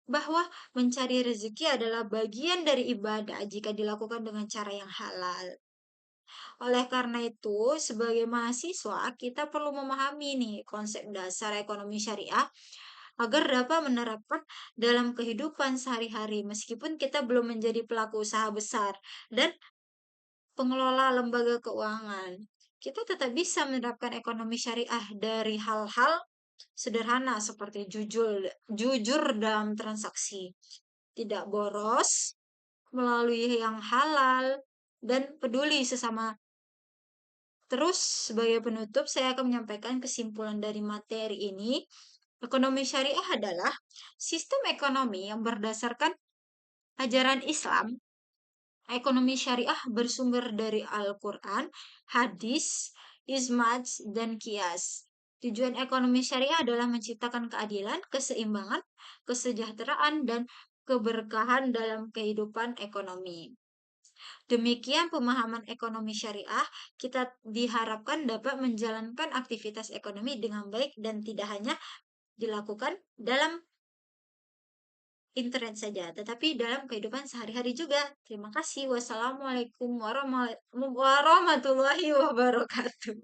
bahwa mencari rezeki adalah bagian dari ibadah jika dilakukan dengan cara yang halal. Oleh karena itu, sebagai mahasiswa, kita perlu memahami nih konsep dasar ekonomi syariah agar dapat menerapkan dalam kehidupan sehari-hari meskipun kita belum menjadi pelaku usaha besar dan pengelola lembaga keuangan. Kita tetap bisa menerapkan ekonomi syariah dari hal-hal sederhana seperti jujur dalam transaksi, tidak boros, melalui yang halal, dan peduli sesama. Terus, sebagai penutup, saya akan menyampaikan kesimpulan dari materi ini. Ekonomi syariah adalah sistem ekonomi yang berdasarkan ajaran Islam. Ekonomi syariah bersumber dari Al-Quran, hadis, ijma', dan kias. Tujuan ekonomi syariah adalah menciptakan keadilan, keseimbangan, kesejahteraan, dan keberkahan dalam kehidupan ekonomi. Demikian pemahaman ekonomi syariah, kita diharapkan dapat menjalankan aktivitas ekonomi dengan baik dan tidak hanya dilakukan dalam internet saja, tetapi dalam kehidupan sehari-hari juga. Terima kasih. Wassalamualaikum warahmatullahi wabarakatuh.